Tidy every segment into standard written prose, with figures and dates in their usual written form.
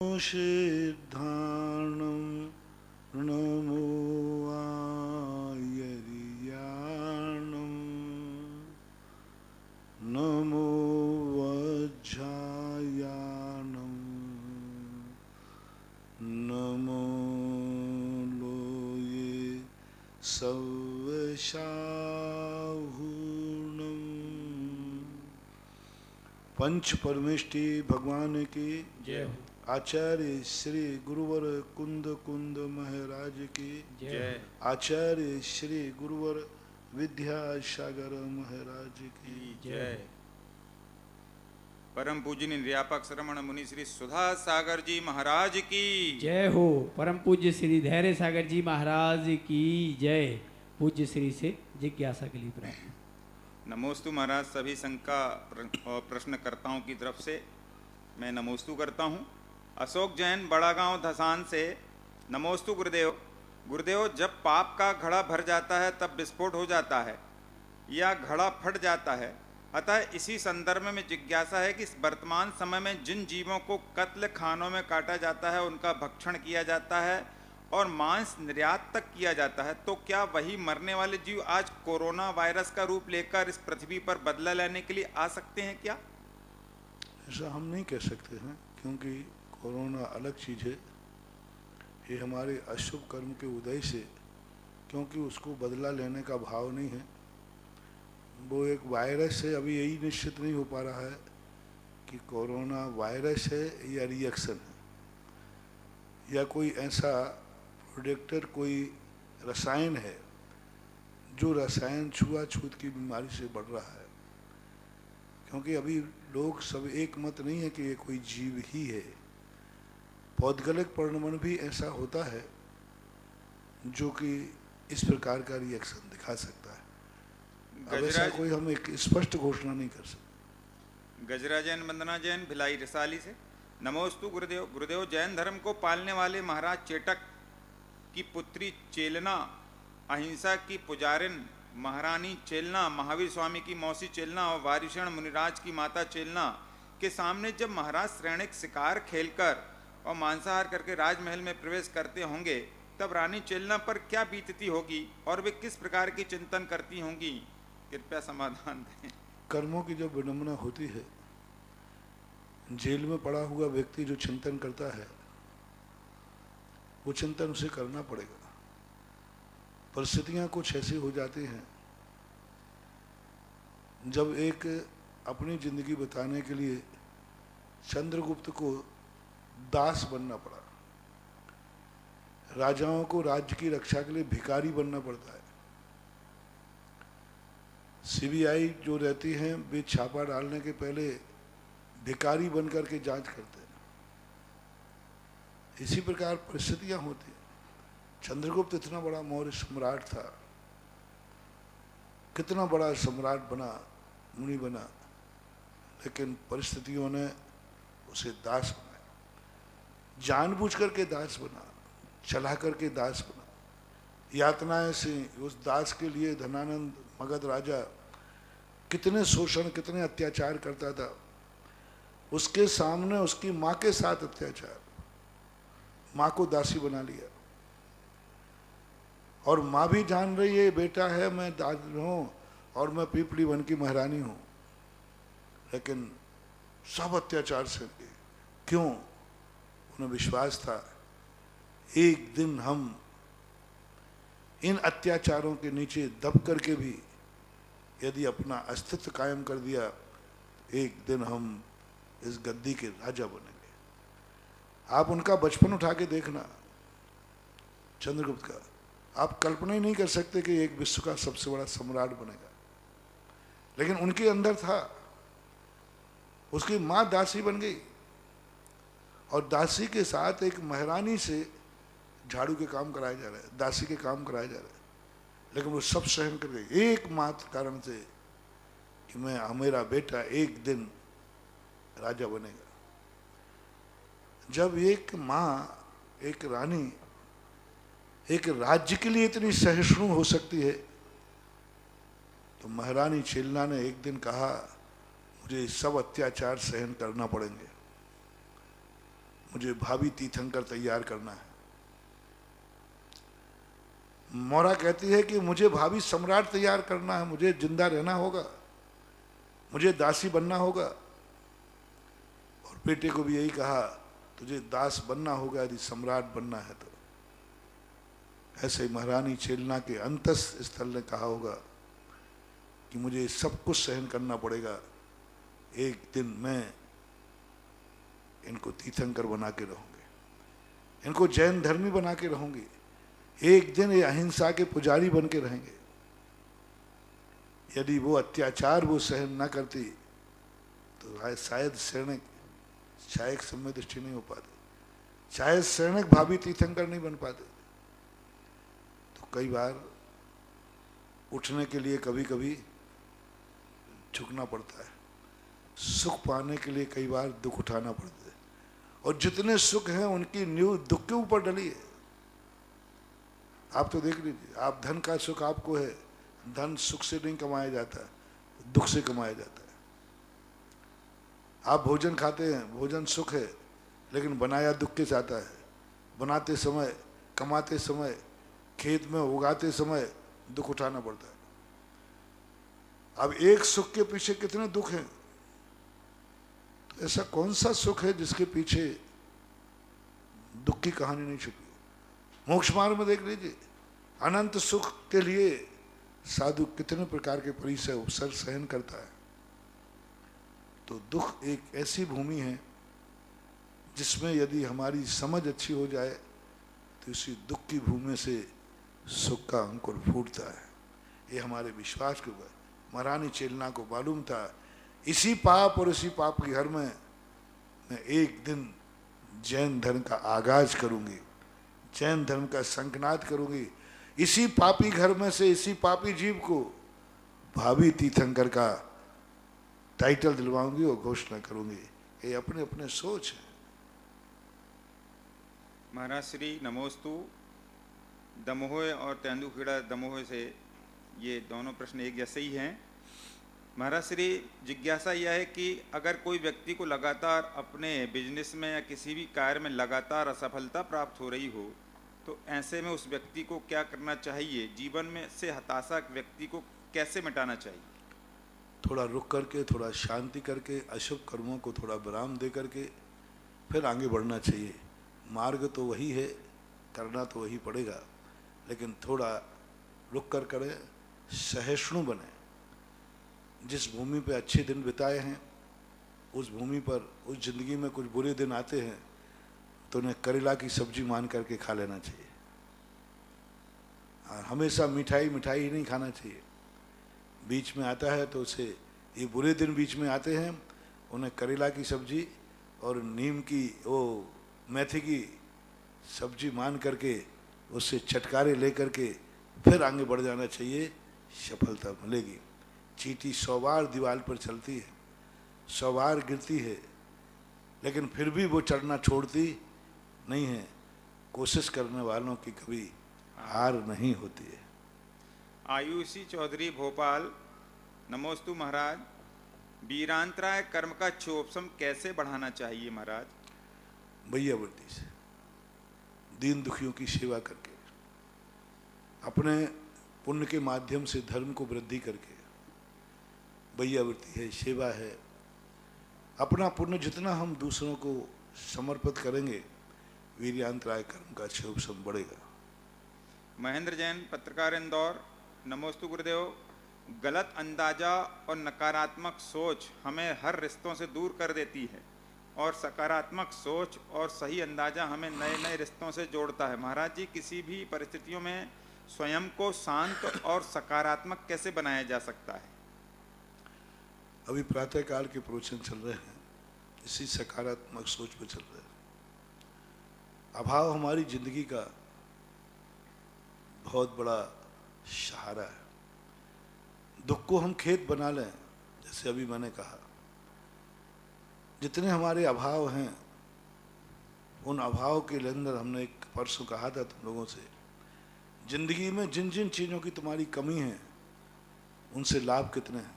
सिद्धाणं नमो आयर्याणं नमो वज्रायाणं नमो लोये सवशाहूणं। पंच परमेष्टि भगवान की जय हो। आचार्य श्री गुरुवर कुंद कुंद महाराज की जय। आचार्य श्री गुरुवर विद्यासागर महाराज की जय। परम पूजनीय निर्यापक श्रमण मुनि श्री सुधा सागर जी महाराज की जय हो। परम पूज्य श्री धैर्य सागर जी महाराज की जय। पूज्य श्री से जिज्ञासा के लिए प्रार्थना। नमोस्तु महाराज। सभी शंका और प्रश्नकर्ताओं की तरफ से मैं नमोस्तु करता हूँ। अशोक जैन बड़ा गांव धसान से नमोस्तु गुरुदेव। गुरुदेव, जब पाप का घड़ा भर जाता है तब विस्फोट हो जाता है या घड़ा फट जाता है। अतः इसी संदर्भ में जिज्ञासा है कि वर्तमान समय में जिन जीवों को कत्ल खानों में काटा जाता है, उनका भक्षण किया जाता है और मांस निर्यात तक किया जाता है, तो क्या वही मरने वाले जीव आज कोरोना वायरस का रूप लेकर इस पृथ्वी पर बदला लेने के लिए आ सकते हैं क्या? ऐसा हम नहीं कह सकते हैं, क्योंकि कोरोना अलग चीज़ है। ये हमारे अशुभ कर्म के उदय से, क्योंकि उसको बदला लेने का भाव नहीं है, वो एक वायरस है। अभी यही निश्चित नहीं हो पा रहा है कि कोरोना वायरस है या रिएक्शन है या कोई ऐसा प्रोडक्टर, कोई रसायन है जो रसायन छुआछूत की बीमारी से बढ़ रहा है। क्योंकि अभी लोग सब एक मत नहीं है कि ये कोई जीव ही है। पौद्गलिक परिणमन भी ऐसा होता है जो कि इस प्रकार का रिएक्शन दिखा सकता है। अब ऐसा कोई हम एक स्पष्ट घोषणा नहीं कर सकते। गजरा जैन, वंदना जैन, भिलाई रिसाली से नमोस्तु गुरुदेव। गुरुदेव, जैन धर्म को पालने वाले महाराज चेटक की पुत्री चेलना, अहिंसा की पुजारिन महारानी चेलना, महावीर स्वामी की मौसी चेलना और वारिशण मुनिराज की माता चेलना के सामने जब महाराज श्रेणिक शिकार खेलकर और मांसाहार करके राजमहल में प्रवेश करते होंगे, तब रानी चेलना पर क्या बीतती होगी और वे किस प्रकार की चिंतन करती होंगी? कृपया समाधान दें। कर्मों की जो विडंबना होती है, जेल में पड़ा हुआ व्यक्ति जो चिंतन करता है, वो चिंतन उसे करना पड़ेगा। परिस्थितियां कुछ ऐसी हो जाती हैं, जब एक अपनी जिंदगी बताने के लिए चंद्रगुप्त को दास बनना पड़ा। राजाओं को राज्य की रक्षा के लिए भिखारी बनना पड़ता है। सीबीआई जो रहती हैं, वे छापा डालने के पहले भिखारी बनकर के जांच करते हैं। इसी प्रकार परिस्थितियां होती हैं। चंद्रगुप्त इतना बड़ा मौर्य सम्राट था, कितना बड़ा सम्राट बना, मुनि बना, लेकिन परिस्थितियों ने उसे दास बनाया। जानबूझ करके दास बना, चला करके दास बना। यातनाएं से उस दास के लिए धनानंद मगध राजा कितने शोषण, कितने अत्याचार करता था। उसके सामने उसकी माँ के साथ अत्याचार, माँ को दासी बना लिया। और माँ भी जान रही है बेटा है, मैं दास हूँ और मैं पीपली वन की महारानी हूँ, लेकिन सब अत्याचार से क्यों? उन्हें विश्वास था एक दिन हम इन अत्याचारों के नीचे दब करके भी यदि अपना अस्तित्व कायम कर दिया, एक दिन हम इस गद्दी के राजा बनेंगे। आप उनका बचपन उठा के देखना, चंद्रगुप्त का, आप कल्पना ही नहीं कर सकते कि एक विश्व का सबसे बड़ा सम्राट बनेगा। लेकिन उनके अंदर था। उसकी माँ दासी बन गई और दासी के साथ एक महारानी से झाड़ू के काम कराए जा रहे हैं, दासी के काम कराए जा रहे हैं, लेकिन वो सब सहन कर गई एकमात्र कारण से कि मेरा बेटा एक दिन राजा बनेगा। जब एक माँ, एक रानी एक राज्य के लिए इतनी सहिष्णु हो सकती है, तो महारानी चेलना ने एक दिन कहा, मुझे सब अत्याचार सहन करना पड़ेंगे, मुझे भावी तीर्थंकर तैयार करना है। मोरा कहती है कि मुझे भावी सम्राट तैयार करना है, मुझे जिंदा रहना होगा, मुझे दासी बनना होगा। और बेटे को भी यही कहा, तुझे दास बनना होगा यदि सम्राट बनना है तो। ऐसे ही महारानी छेलना के अंतस स्थल ने कहा होगा कि मुझे सब कुछ सहन करना पड़ेगा, एक दिन मैं इनको तीर्थंकर बना के रहूंगी, इनको जैन धर्मी बना के रहूंगी, एक दिन ये अहिंसा के पुजारी बन के रहेंगे। यदि वो अत्याचार वो सहन न करती तो शायद शरणक शायक समय दृष्टि नहीं हो पाते, शायद शरणक भावी तीर्थंकर नहीं बन पाते। तो कई बार उठने के लिए कभी कभी झुकना पड़ता है, सुख पाने के लिए कई बार दुख उठाना पड़ता है, और जितने सुख हैं उनकी नींव दुख के ऊपर डली है। आप तो देख लीजिए, आप धन का सुख आपको है, धन सुख से नहीं कमाया जाता, दुख से कमाया जाता है। आप भोजन खाते हैं, भोजन सुख है, लेकिन बनाया दुख के साथ है। बनाते समय, कमाते समय, खेत में उगाते समय दुख उठाना पड़ता है। अब एक सुख के पीछे कितने दुख हैं, तो ऐसा कौन सा सुख है जिसके पीछे दुख की कहानी नहीं छुपी? मोक्ष मार्ग में देख लीजिए, अनंत सुख के लिए साधु कितने प्रकार के परिसर उपसर्ग सहन करता है। तो दुख एक ऐसी भूमि है जिसमें यदि हमारी समझ अच्छी हो जाए तो इसी दुख की भूमि से सुख का अंकुर फूटता है। ये हमारे विश्वास के ऊपर। महारानी चेलना को मालूम था, इसी पाप और इसी पाप के घर में मैं एक दिन जैन धर्म का आगाज करूंगी, जैन धर्म का शंखनाद करूंगी। इसी पापी घर में से इसी पापी जीव को भावी तीर्थंकर का टाइटल दिलवाऊंगी और घोषणा करूंगी। ये अपने अपने सोच है। महाराज श्री नमोस्तु दमोह और तेंदुखेड़ा दमोह से ये दोनों प्रश्न एक जैसे ही हैं। महाराज श्री, जिज्ञासा यह है कि अगर कोई व्यक्ति को लगातार अपने बिजनेस में या किसी भी कार्य में लगातार असफलता प्राप्त हो रही हो, तो ऐसे में उस व्यक्ति को क्या करना चाहिए? जीवन में से हताशा व्यक्ति को कैसे मिटाना चाहिए? थोड़ा रुक करके, थोड़ा शांति करके, अशुभ कर्मों को थोड़ा विराम दे करके फिर आगे बढ़ना चाहिए। मार्ग तो वही है, करना तो वही पड़ेगा, लेकिन थोड़ा रुक कर करें, सहिष्णु बने। जिस भूमि पे अच्छे दिन बिताए हैं उस भूमि पर उस जिंदगी में कुछ बुरे दिन आते हैं तो उन्हें करेला की सब्जी मान करके खा लेना चाहिए। और हमेशा मिठाई मिठाई ही नहीं खाना चाहिए। बीच में आता है तो उसे, ये बुरे दिन बीच में आते हैं, उन्हें करेला की सब्जी और नीम की वो मेथी की सब्जी मान करके उससे छटकारे ले करके फिर आगे बढ़ जाना चाहिए, सफलता मिलेगी। चींटी 100 बार दीवार पर चलती है, 100 बार गिरती है, लेकिन फिर भी वो चढ़ना छोड़ती नहीं है। कोशिश करने वालों की कभी हार नहीं होती है। आयुषी चौधरी भोपाल, नमोस्तु महाराज, वीरांतराय कर्म का क्षोभसम कैसे बढ़ाना चाहिए महाराज? भैया वृत्ति से, दीन दुखियों की सेवा करके, अपने पुण्य के माध्यम से धर्म को वृद्धि करके, भैया वृत्ति है, सेवा है। अपना पुण्य जितना हम दूसरों को समर्पित करेंगे, वीर्यांतराय कर्म का क्षोभसम बढ़ेगा। महेंद्र जैन, पत्रकार, इंदौर, नमोस्तु गुरुदेव। गलत अंदाजा और नकारात्मक सोच हमें हर रिश्तों से दूर कर देती है, और सकारात्मक सोच और सही अंदाजा हमें नए नए रिश्तों से जोड़ता है। महाराज जी, किसी भी परिस्थितियों में स्वयं को शांत और सकारात्मक कैसे बनाया जा सकता है? अभी प्रातःकाल के प्रवचन चल रहे हैं, इसी सकारात्मक सोच पे चल रहे हैं। अभाव हमारी जिंदगी का बहुत बड़ा सहारा है। दुख को हम खेत बना लें, जैसे अभी मैंने कहा, जितने हमारे अभाव हैं उन अभाव के अंदर, हमने एक परसों कहा था तुम लोगों से, जिंदगी में जिन जिन चीज़ों की तुम्हारी कमी है उनसे लाभ कितने हैं?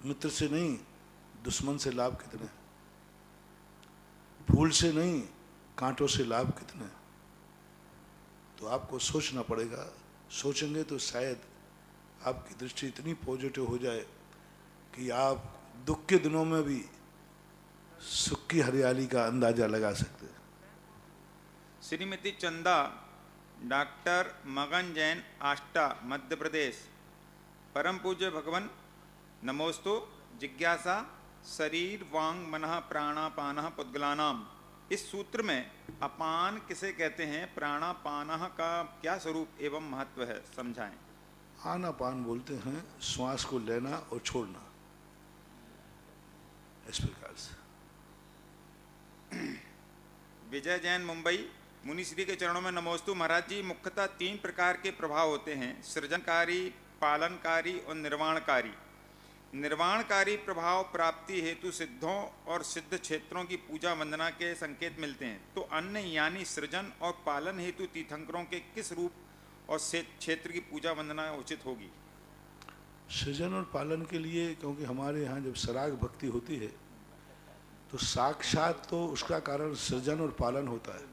मित्र से नहीं, दुश्मन से लाभ कितने हैं? फूल से नहीं, कांटों से लाभ कितने। तो आपको सोचना पड़ेगा, सोचेंगे तो शायद आपकी दृष्टि इतनी पॉजिटिव हो जाए कि आप दुख के दिनों में भी सुख की हरियाली का अंदाजा लगा सकते हैं। श्रीमती चंदा डॉक्टर मगन जैन, आष्टा, मध्य प्रदेश। परम पूज्य भगवन नमोस्तु। जिज्ञासा शरीर वांग मनः प्राणापानः पुद्गलानाम। इस सूत्र में अपान किसे कहते हैं, प्राणापानः का क्या स्वरूप एवं महत्व है, समझाएं। आनापान बोलते हैं श्वास को लेना और छोड़ना, इस प्रकार से। विजय जैन, मुंबई। मुनि श्री के चरणों में नमोस्तु। महाराज जी, मुख्यतः 3 प्रकार के प्रभाव होते हैं, सृजनकारी, पालनकारी और निर्वाणकारी। निर्वाणकारी प्रभाव प्राप्ति हेतु सिद्धों और सिद्ध क्षेत्रों की पूजा वंदना के संकेत मिलते हैं। तो अन्य यानी सृजन और पालन हेतु तीर्थंकरों के किस रूप और क्षेत्र की पूजा वंदना उचित होगी? सृजन और पालन के लिए, क्योंकि हमारे यहाँ जब सराग भक्ति होती है तो साक्षात तो उसका कारण सृजन और पालन होता है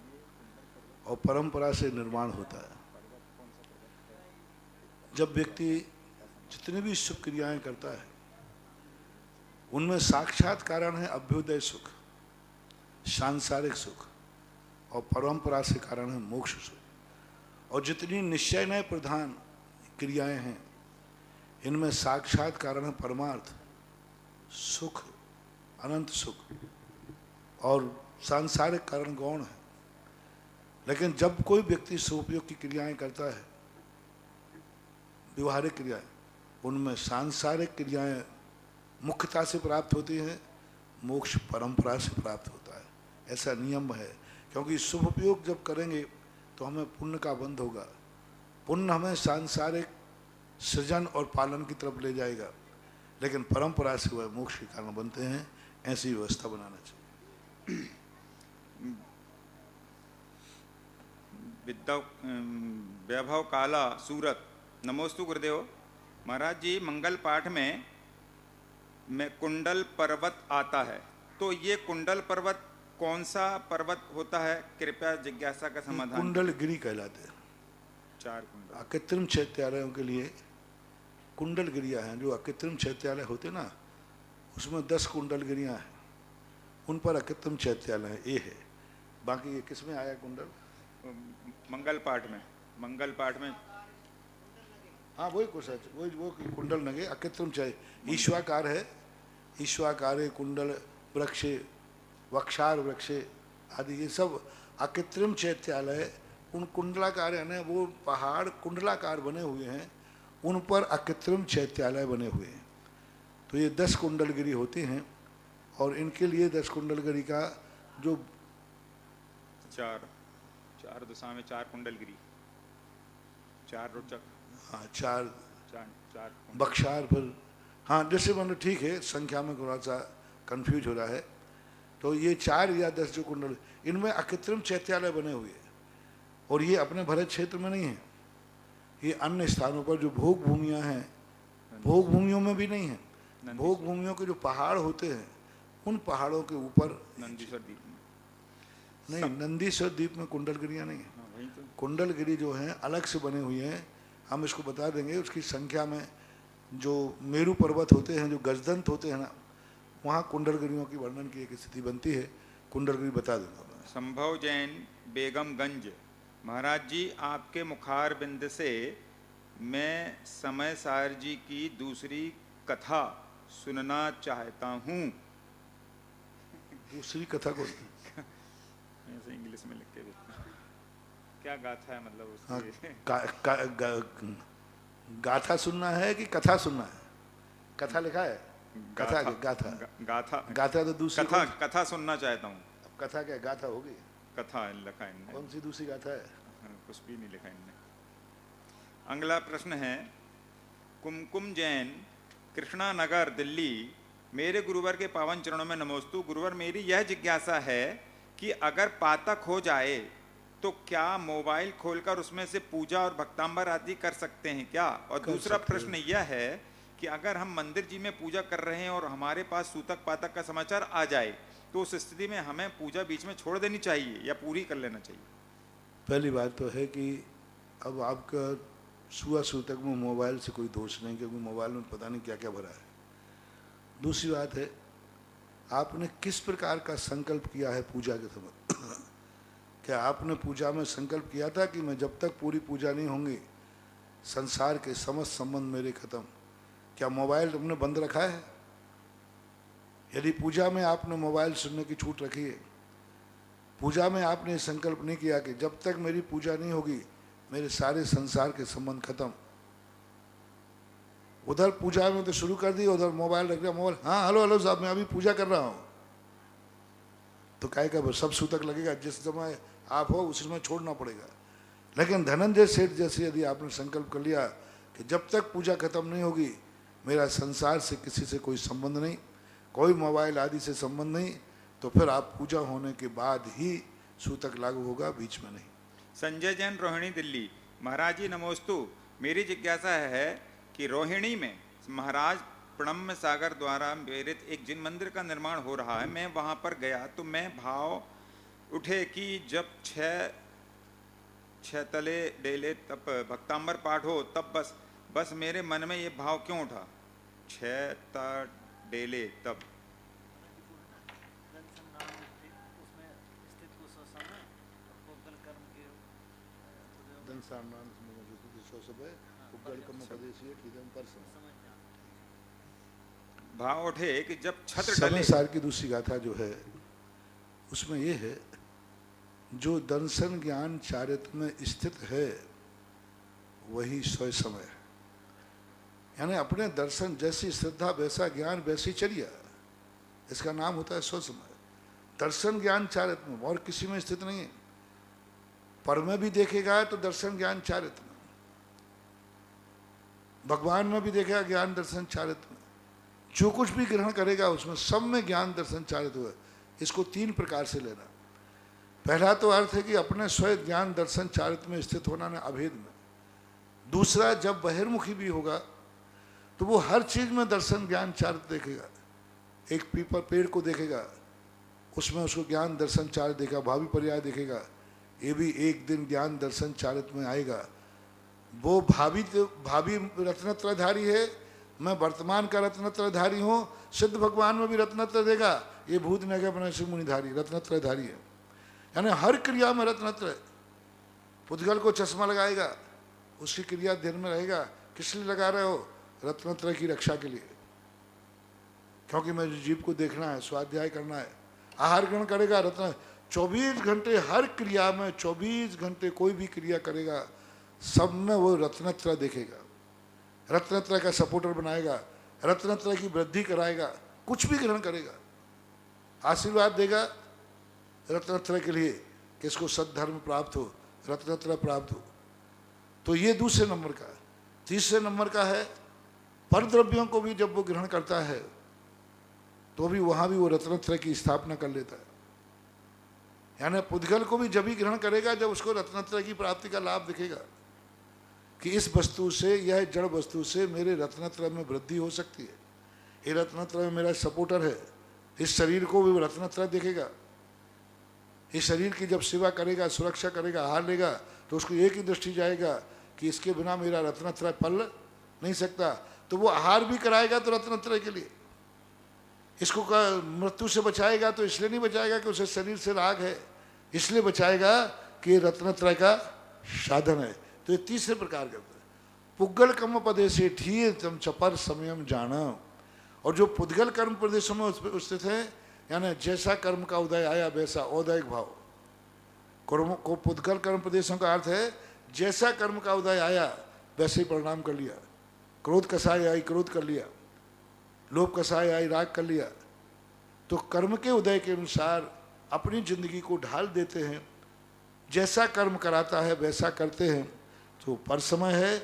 और परंपरा से निर्माण होता है। जब व्यक्ति जितनी भी सुख क्रियाएं करता है उनमें साक्षात कारण है अभ्युदय सुख, सांसारिक सुख, और परंपरा से कारण है मोक्ष सुख। और जितनी निश्चय नय प्रधान क्रियाएं हैं इनमें साक्षात कारण है परमार्थ सुख, अनंत सुख, और सांसारिक कारण गौण है। लेकिन जब कोई व्यक्ति सुपयोग की क्रियाएं करता है, व्यवहारिक क्रियाएं, उनमें सांसारिक क्रियाएं मुख्यता से प्राप्त होती हैं, मोक्ष परंपरा से प्राप्त होता है। ऐसा नियम है, क्योंकि शुभ उपयोग जब करेंगे तो हमें पुण्य का बंध होगा। पुण्य हमें सांसारिक सृजन और पालन की तरफ ले जाएगा, लेकिन परंपरा से वह मोक्ष के कारण बनते हैं। ऐसी व्यवस्था बनाना चाहिए। वैभव काला, सूरत। नमोस्तु गुरुदेव। महाराज जी, मंगल पाठ में कुंडल पर्वत आता है, तो ये कुंडल पर्वत कौन सा पर्वत होता है? कृपया जिज्ञासा का समाधान। कुंडल गिरी कहलाते हैं। 4 कुंडल अकृत्रिम चैत्यालयों के लिए कुंडल गिरियाँ हैं। जो अकृत्रिम चैत्यालय होते ना, उसमें 10 कुंडल गिरियाँ हैं, उन पर अकृत्रिम चैत्यालय है, ये है। बाकी ये किस में आया कुंडल? मंगल पाठ में। मंगल पाठ में हाँ वही कुछ है, वो कुंडल नगे अकृत्रिम चय ईश्वाकार है। ईश्वाकार कुंडल वृक्षे, वक्षार वृक्षे आदि, ये सब अकृत्रिम चैत्यालय। उन कुंडलाकार है ना, वो पहाड़ कुंडलाकार बने हुए हैं, उन पर अकृत्रिम चैत्यालय बने हुए हैं। तो ये 10 कुंडलगिरी होती हैं, और इनके लिए 10 कुंडलगिरी का जो 4 दिशा में 4 कुंडलगिरी, 4 रोचक, हाँ 4 कुंडल। बक्षार पर, हाँ जैसे मतलब ठीक है, संख्या में थोड़ा सा कंफ्यूज हो रहा है। तो ये 4 या 10 जो कुंडल, इनमें अकृत्रिम चैत्यालय बने हुए हैं, और ये अपने भरत क्षेत्र में नहीं है, ये अन्य स्थानों पर जो भोग भूमियाँ हैं, भोग भूमियों में भी नहीं है। भोग भूमियों के जो पहाड़ होते हैं, उन पहाड़ों के ऊपर नंदीश्वर द्वीप नहीं, नंदीश्वर द्वीप में कुंडलगिरियाँ नहीं है। कुंडलगिरी जो हैं अलग से बने हुए हैं, हम इसको बता देंगे। उसकी संख्या में जो मेरू पर्वत होते हैं, जो गजदंत होते हैं ना, वहाँ कुंडलगिरियों की वर्णन की एक स्थिति बनती है। कुंडलगिरी बता दूंगा। संभव जैन, बेगमगंज। महाराज जी, आपके मुखार बिंद से मैं समय सार जी की दूसरी कथा सुनना चाहता हूँ। दूसरी कथा को ऐसे इंग्लिश में लिख के क्या गाथा है, मतलब हाँ, उसकी गाथा सुनना है कि कथा सुनना है? कथा लिखा है, कथा गाथा गाथा गाथा तो दूसरी कथा सुनना चाहता हूँ। कथा क्या गाथा होगी? कथा लिखा है इनने। कौन सी दूसरी गाथा है? कुछ भी नहीं लिखा इनने। अगला प्रश्न है कुमकुम जैन, कृष्णा नगर, दिल्ली। मेरे गुरुवर के पावन चरणों में नमोस्तु। गुरुवर, मेरी यह जिज्ञासा है कि अगर पातक हो जाए तो क्या मोबाइल खोलकर उसमें से पूजा और भक्तांबर आदि कर सकते हैं क्या? और दूसरा प्रश्न यह है कि अगर हम मंदिर जी में पूजा कर रहे हैं और हमारे पास सूतक पातक का समाचार आ जाए तो उस स्थिति में हमें पूजा बीच में छोड़ देनी चाहिए या पूरी कर लेना चाहिए? पहली बात तो है कि अब आपका सुबह तक में मोबाइल से कोई दोष नहीं, क्योंकि मोबाइल में पता नहीं क्या क्या भरा है। दूसरी बात है, आपने किस प्रकार का संकल्प किया है पूजा के समय? क्या आपने पूजा में संकल्प किया था कि मैं जब तक पूरी पूजा नहीं होंगी संसार के समस्त संबंध मेरे खत्म? क्या मोबाइल तुमने बंद रखा है? यदि पूजा में आपने मोबाइल सुनने की छूट रखी है, पूजा में आपने संकल्प नहीं किया कि जब तक मेरी पूजा नहीं होगी मेरे सारे संसार के संबंध खत्म, उधर पूजा में तो शुरू कर दी, उधर मोबाइल रख दिया, मोबाइल, हाँ हेलो हेलो साहब मैं अभी पूजा कर रहा हूँ, तो काय का सब सूतक लगेगा, जिस समय आप हो उस समय छोड़ना पड़ेगा। लेकिन धनंजय सेठ जैसे यदि आपने संकल्प कर लिया कि जब तक पूजा खत्म नहीं होगी मेरा संसार से किसी से कोई संबंध नहीं, कोई मोबाइल आदि से संबंध नहीं, तो फिर आप पूजा होने के बाद ही सूतक लागू होगा, बीच में नहीं। संजय जैन, रोहिणी, दिल्ली। महाराज जी नमोस्तु। मेरी जिज्ञासा है कि रोहिणी में महाराज प्रणम्य सागर द्वारा प्रेरित एक जिन मंदिर का निर्माण हो रहा है, मैं वहां पर गया तो मैं भाव उठे कि जब छह तले डेले तब भक्तांबर पाठ हो, तब बस मेरे मन में ये भाव क्यों उठा, छह डेले तब? भाव उठे कि जब छत्र डले। सार की दूसरी गाथा जो है उसमें ये है, जो दर्शन ज्ञान चारित्र में स्थित है वही स्वयं समय है। यानी अपने दर्शन जैसी श्रद्धा वैसा ज्ञान वैसी चर्या, इसका नाम होता है स्वयं समय। दर्शन ज्ञान चारित्र में, और किसी में स्थित नहीं है। पर में भी देखेगा तो दर्शन ज्ञान चारित्र में, भगवान में भी देखेगा ज्ञान दर्शन चारित्र में, जो कुछ भी ग्रहण करेगा उसमें सब में ज्ञान दर्शन चारित्र हुआ। इसको तीन प्रकार से लेना। पहला तो अर्थ है कि अपने स्वयं ज्ञान दर्शन चारित्र में स्थित होना ने अभेद में। दूसरा, जब बहिर्मुखी भी होगा तो वो हर चीज में दर्शन ज्ञान चारित्र देखेगा। एक पीपल पेड़ को देखेगा, उसमें उसको ज्ञान दर्शन चारित्र देखेगा, भावी पर्याय देखेगा, ये भी एक दिन ज्ञान दर्शन चारित्र में आएगा। वो भावी रत्नत्रयधारी है, मैं वर्तमान का रत्नत्रयधारी हूँ। सिद्ध भगवान में भी रत्नत्रय देगा, ये भूत नगर बनस्य मुनिधारी रत्नत्रयधारी है। यानी हर क्रिया में रत्नत्रय। पुद्गल को चश्मा लगाएगा, उसकी क्रिया ध्यान में रहेगा, किस लिए लगा रहे हो? रत्नत्रय की रक्षा के लिए, क्योंकि मेरे जीव को देखना है, स्वाध्याय करना है। आहार ग्रहण करेगा, रत्न 24 घंटे हर क्रिया में 24 घंटे कोई भी क्रिया करेगा सब में वो रत्नत्रय देखेगा, रत्नत्रय का सपोर्टर बनाएगा, रत्नत्रय की वृद्धि कराएगा। कुछ भी ग्रहण करेगा, आशीर्वाद देगा रत्नत्रय के लिए, किसको सद्धर्म प्राप्त हो, रत्नत्रय प्राप्त हो। तो ये दूसरे नंबर का। तीसरे नंबर का है, पर द्रव्यों को भी जब वो ग्रहण करता है तो भी वहां भी वो रत्नत्रय की स्थापना कर लेता है। यानी पुद्गल को भी जब ही ग्रहण करेगा जब उसको रत्नत्रय की प्राप्ति का लाभ दिखेगा कि इस वस्तु से, यह जड़ वस्तु से मेरे रत्नत्रय में वृद्धि हो सकती है, ये रत्नत्रय मेरा सपोर्टर है। इस शरीर को भी रत्नत्रय देखेगा। इस शरीर की जब सेवा करेगा, सुरक्षा करेगा, आहार लेगा, तो उसको एक ही दृष्टि जाएगा कि इसके बिना मेरा रत्नत्रय पल नहीं सकता। तो वो आहार भी कराएगा तो रत्नत्रय के लिए। इसको मृत्यु से बचाएगा तो इसलिए नहीं बचाएगा कि उसे शरीर से राग है, इसलिए बचाएगा कि रत्नत्रय का साधन है। तो ये तीसरे प्रकार का पुद्गल कर्म प्रदेशे ठीक तम चपर समयम जाना। और जो पुद्गल कर्म प्रदेशों में स्थित है, यानी जैसा कर्म का उदय आया वैसा औदयिक भाव। कर्म को पुद्गल कर्म प्रदेशों का अर्थ है जैसा कर्म का उदय आया वैसे ही परिणाम कर लिया। क्रोध कसाय आई, क्रोध कर लिया, लोभ कसाय आई, राग कर लिया। तो कर्म के उदय के अनुसार अपनी जिंदगी को ढाल देते हैं, जैसा कर्म कराता है वैसा करते हैं। तो पर समय है,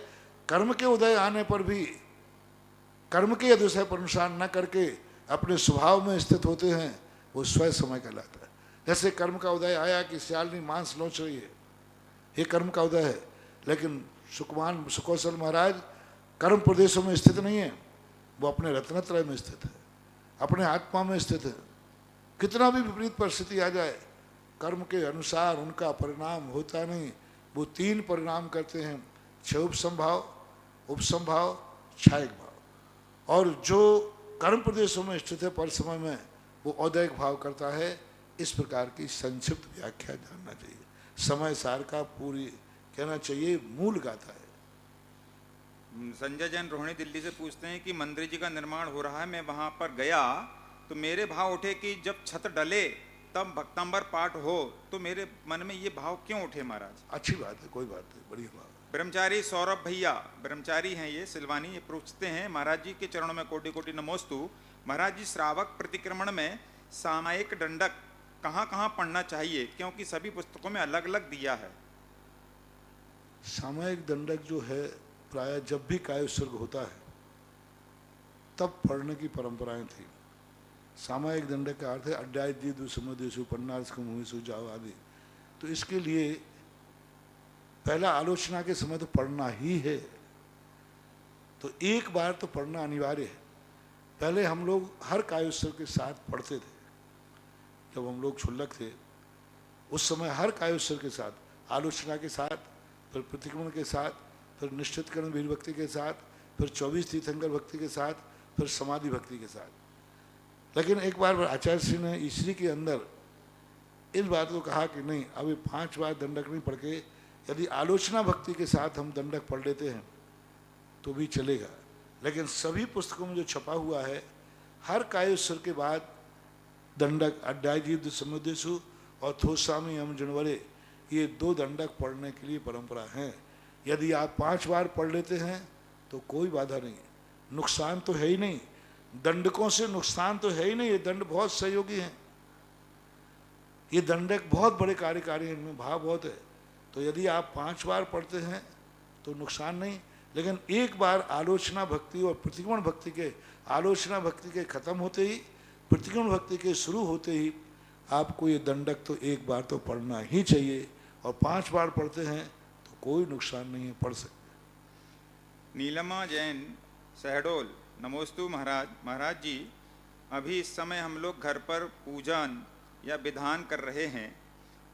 कर्म के उदय आने पर भी कर्म के अतिशय पर अनुसार न करके अपने स्वभाव में स्थित होते हैं, वो स्वयं समय कहलाता है। जैसे कर्म का उदय आया कि सियालनी मांस नोच रही है, ये कर्म का उदय है। लेकिन सुकौशल महाराज कर्म प्रदेशों में स्थित नहीं है, वो अपने रत्नत्रय में स्थित है, अपने आत्मा में स्थित है। कितना भी विपरीत परिस्थिति आ जाए, कर्म के अनुसार उनका परिणाम होता नहीं। वो 3 परिणाम करते हैं, क्षय उपसंभाव, उपसंभाव, क्षयिक भाव। और जो कर्म प्रदेशों में स्थित है पर समय में वो औदैहिक भाव करता है। इस प्रकार की संक्षिप्त व्याख्या जानना चाहिए। समय सार का पूरी कहना चाहिए, मूल गाथा है। संजय जैन रोहिणी दिल्ली से पूछते हैं कि मंदिर जी का निर्माण हो रहा है, मैं वहां पर गया तो मेरे भाव उठे कि जब छत डले तब भक्तांबर पाठ हो, तो मेरे मन में ये भाव क्यों उठे महाराज? अच्छी बात है, कोई बात नहीं, बढ़िया बात। ब्रह्मचारी सौरभ भैया, ब्रह्मचारी हैं ये सिलवानी, ये पूछते हैं महाराज जी के चरणों में कोटि कोटि नमोस्तु। महाराज जी, श्रावक प्रतिक्रमण में सामायिक दंडक कहाँ कहाँ पढ़ना चाहिए, क्योंकि सभी पुस्तकों में अलग अलग दिया है। सामायिक दंडक जो है प्राय जब भी काय उत्सर्ग होता है तब पढ़ने की परंपराएं थी। सामायिक दंडक का अर्थ है अड्याय दीदु समुदेशु पन्नार्थ मुहिसु जाओ आदि। तो इसके लिए पहला आलोचना के समय तो पढ़ना ही है, तो एक बार तो पढ़ना अनिवार्य है। पहले हम लोग हर काय उत्सर्ग के साथ पढ़ते थे। जब हम लोग क्षुल्लक थे उस समय हर काय उत्सर्ग के साथ, आलोचना के साथ, फिर प्रतिक्रमण के साथ, फिर निश्चितकरण वीर भक्ति के साथ, फिर 24 तीर्थंकर भक्ति के साथ, फिर समाधि भक्ति के साथ। लेकिन एक बार आचार्य श्री ने ईश्वरी के अंदर इस बात को कहा कि नहीं, अभी 5 बार दंडक नहीं पढ़ के यदि आलोचना भक्ति के साथ हम दंडक पढ़ लेते हैं तो भी चलेगा। लेकिन सभी पुस्तकों में जो छपा हुआ है, हर कायोत्सर्ग के बाद दंडक अड्याय जीव समुदेशु और थोसामी हम जनवरे, ये 2 दंडक पढ़ने के लिए परंपरा है। यदि आप 5 बार पढ़ लेते हैं तो कोई बाधा नहीं, नुकसान तो है ही नहीं। दंडकों से नुकसान तो है ही नहीं, ये दंड बहुत सहयोगी हैं। ये दंडक बहुत बड़े कार्यकारी हैं, इनमें भाव बहुत है। तो यदि आप 5 बार पढ़ते हैं तो नुकसान नहीं। लेकिन एक बार आलोचना भक्ति और प्रतिक्रमण भक्ति के, आलोचना भक्ति के खत्म होते ही, प्रतिक्रमण भक्ति के शुरू होते ही आपको ये दंडक तो एक बार तो पढ़ना ही चाहिए। और 5 बार पढ़ते हैं तो कोई नुकसान नहीं है, पढ़ सकते। नीलमा जैन शहडोल, नमोस्तु महाराज। महाराज जी, अभी इस समय हम लोग घर पर पूजन या विधान कर रहे हैं,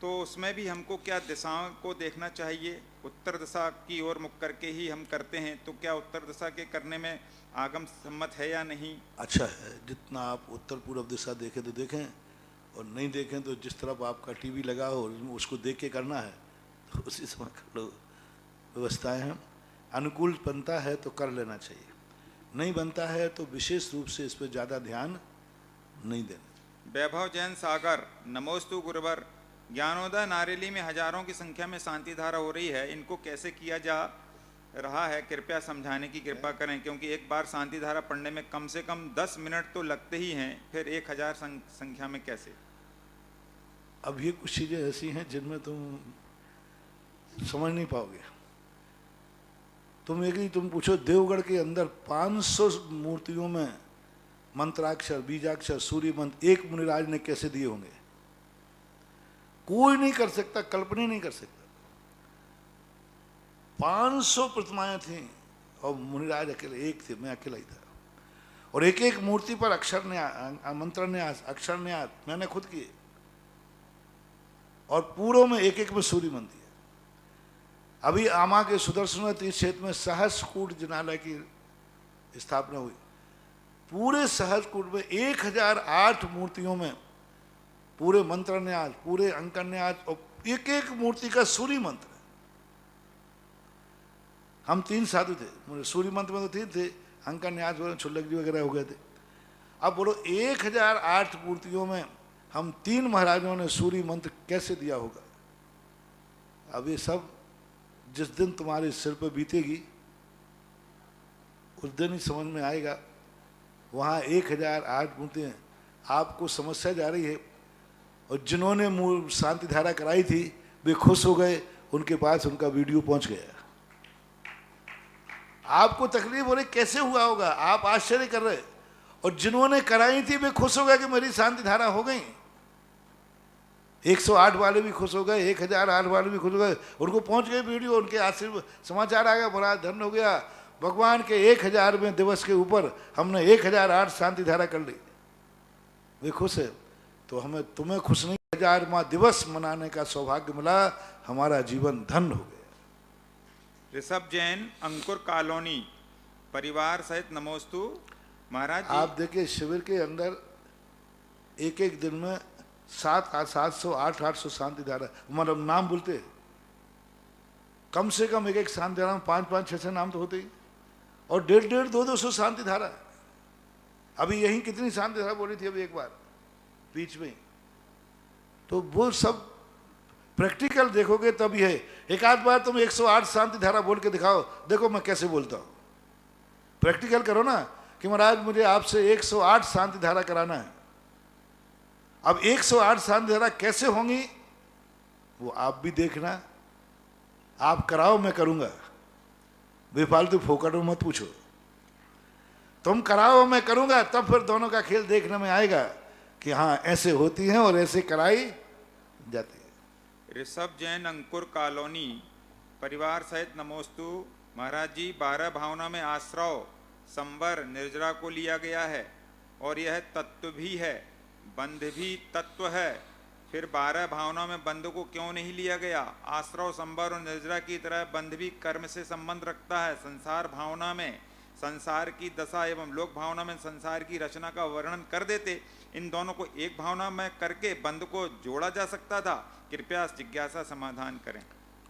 तो उसमें भी हमको क्या दिशाओं को देखना चाहिए? उत्तर दिशा की ओर मुख करके ही हम करते हैं, तो क्या उत्तर दिशा के करने में आगम सम्मत है या नहीं? अच्छा है, जितना आप उत्तर पूर्व दिशा देखें तो देखें, और नहीं देखें तो जिस तरफ आपका टीवी लगा हो उसको देख के करना है तो उसी समय कर लो। व्यवस्थाएं हैं, अनुकूल बनता है तो कर लेना चाहिए, नहीं बनता है तो विशेष रूप से इस पर ज़्यादा ध्यान नहीं देना। वैभव जैन सागर, नमोस्तु गुरुवर। ज्ञानोदय नारेली में हजारों की संख्या में शांति धारा हो रही है, इनको कैसे किया जा रहा है, कृपया समझाने की कृपा करें, क्योंकि एक बार शांति धारा पढ़ने में कम से कम 10 मिनट तो लगते ही हैं, फिर 1000 संख्या में कैसे? अब ये कुछ चीज़ें ऐसी हैं जिनमें तुम समझ नहीं पाओगे। तुम पूछो देवगढ़ के अंदर 500 मूर्तियों में मंत्राक्षर, बीजाक्षर, सूर्य मंत्र एक मुनिराज ने कैसे दिए होंगे? कोई नहीं कर सकता, कल्पना नहीं कर सकता। 500 प्रतिमाएं थीं और मुनिराज अकेले एक थे, मैं अकेला ही था। और एक एक मूर्ति पर अक्षर न्यास, मंत्र न्यास, अक्षर न्यास मैंने खुद किए, और पूरों में एक एक में सूर्य मंत्र दिया। अभी आमा के सुदर्शन तीर्थ क्षेत्र में सहस्रकूट जिनालय की स्थापना हुई। पूरे सहस्रकूट में 1008 मूर्तियों में पूरे मंत्र न्यास, पूरे अंकन न्यास, और एक एक मूर्ति का सूर्य मंत्र। हम 3 साधु थे, सूर्य मंत्र में तो 3 थे, अंकन न्यास वगैरह छुल्लक जी वगैरह हो गए थे। अब बोलो 1008 मूर्तियों में हम 3 महाराजों ने सूर्य मंत्र कैसे दिया होगा? अब ये सब जिस दिन तुम्हारे सिर पर बीतेगी उस दिन ही समझ में आएगा। वहाँ 1008 मूर्तियाँ, आपको समस्या जा रही है, और जिन्होंने शांति धारा कराई थी वे खुश हो गए, उनके पास उनका वीडियो पहुँच गया। आपको तकलीफ हो रही, कैसे हुआ होगा? आप आश्चर्य कर रहे, और जिन्होंने कराई थी वे खुश हो गए कि मेरी शांति धारा हो गई। 108 वाले भी खुश हो गए, 1008 वाले भी खुश हो गए, उनको पहुंच गए वीडियो, उनके आशीर्वाद समाचार आ गया, बड़ा धन हो गया, भगवान के 1000वें दिवस के ऊपर हमने 1008 शांति धारा कर ली, वे खुश है। तो हमें तुम्हें खुश नहीं 1000वां दिवस मनाने का सौभाग्य मिला, हमारा जीवन धन्य हो गया। ऋषभ जैन, अंकुर कॉलोनी, परिवार सहित नमोस्तु महाराज जी। आप देखिए शिविर के अंदर एक एक दिन में 700 800 शांति धारा, मतलब नाम बोलते कम से कम एक एक शांति धारा में 5 6 नाम तो होते ही, और 150 200 शांति धारा। अभी यही कितनी शांति धारा बोली थी अभी एक बार बीच में, तो वो सब प्रैक्टिकल देखोगे तब है। एक आध बार तुम 108 शांति धारा बोल के दिखाओ, देखो मैं कैसे बोलता हूं। प्रैक्टिकल करो ना कि महाराज मुझे आपसे 108 शांति धारा कराना है। अब 108 शांति धारा कैसे होंगी वो आप भी देखना, आप कराओ मैं करूंगा, बेफालतू फोकट में मत पूछो। तुम कराओ मैं करूंगा, तब फिर दोनों का खेल देखने में आएगा कि हाँ ऐसे होती हैं और ऐसे कराई जाती है। ऋषभ जैन, अंकुर कॉलोनी, परिवार सहित नमोस्तु महाराज जी। 12 भावना में आश्रव, संवर, निर्जरा को लिया गया है और यह तत्व भी है, बंध भी तत्व है। फिर 12 भावना में बंध को क्यों नहीं लिया गया? आश्रव, संवर और निर्जरा की तरह बंध भी कर्म से संबंध रखता है। संसार भावना में संसार की दशा एवं लोक भावना में संसार की रचना का वर्णन कर देते। इन दोनों को एक भावना में करके बंध को जोड़ा जा सकता था। कृपया जिज्ञासा समाधान करें।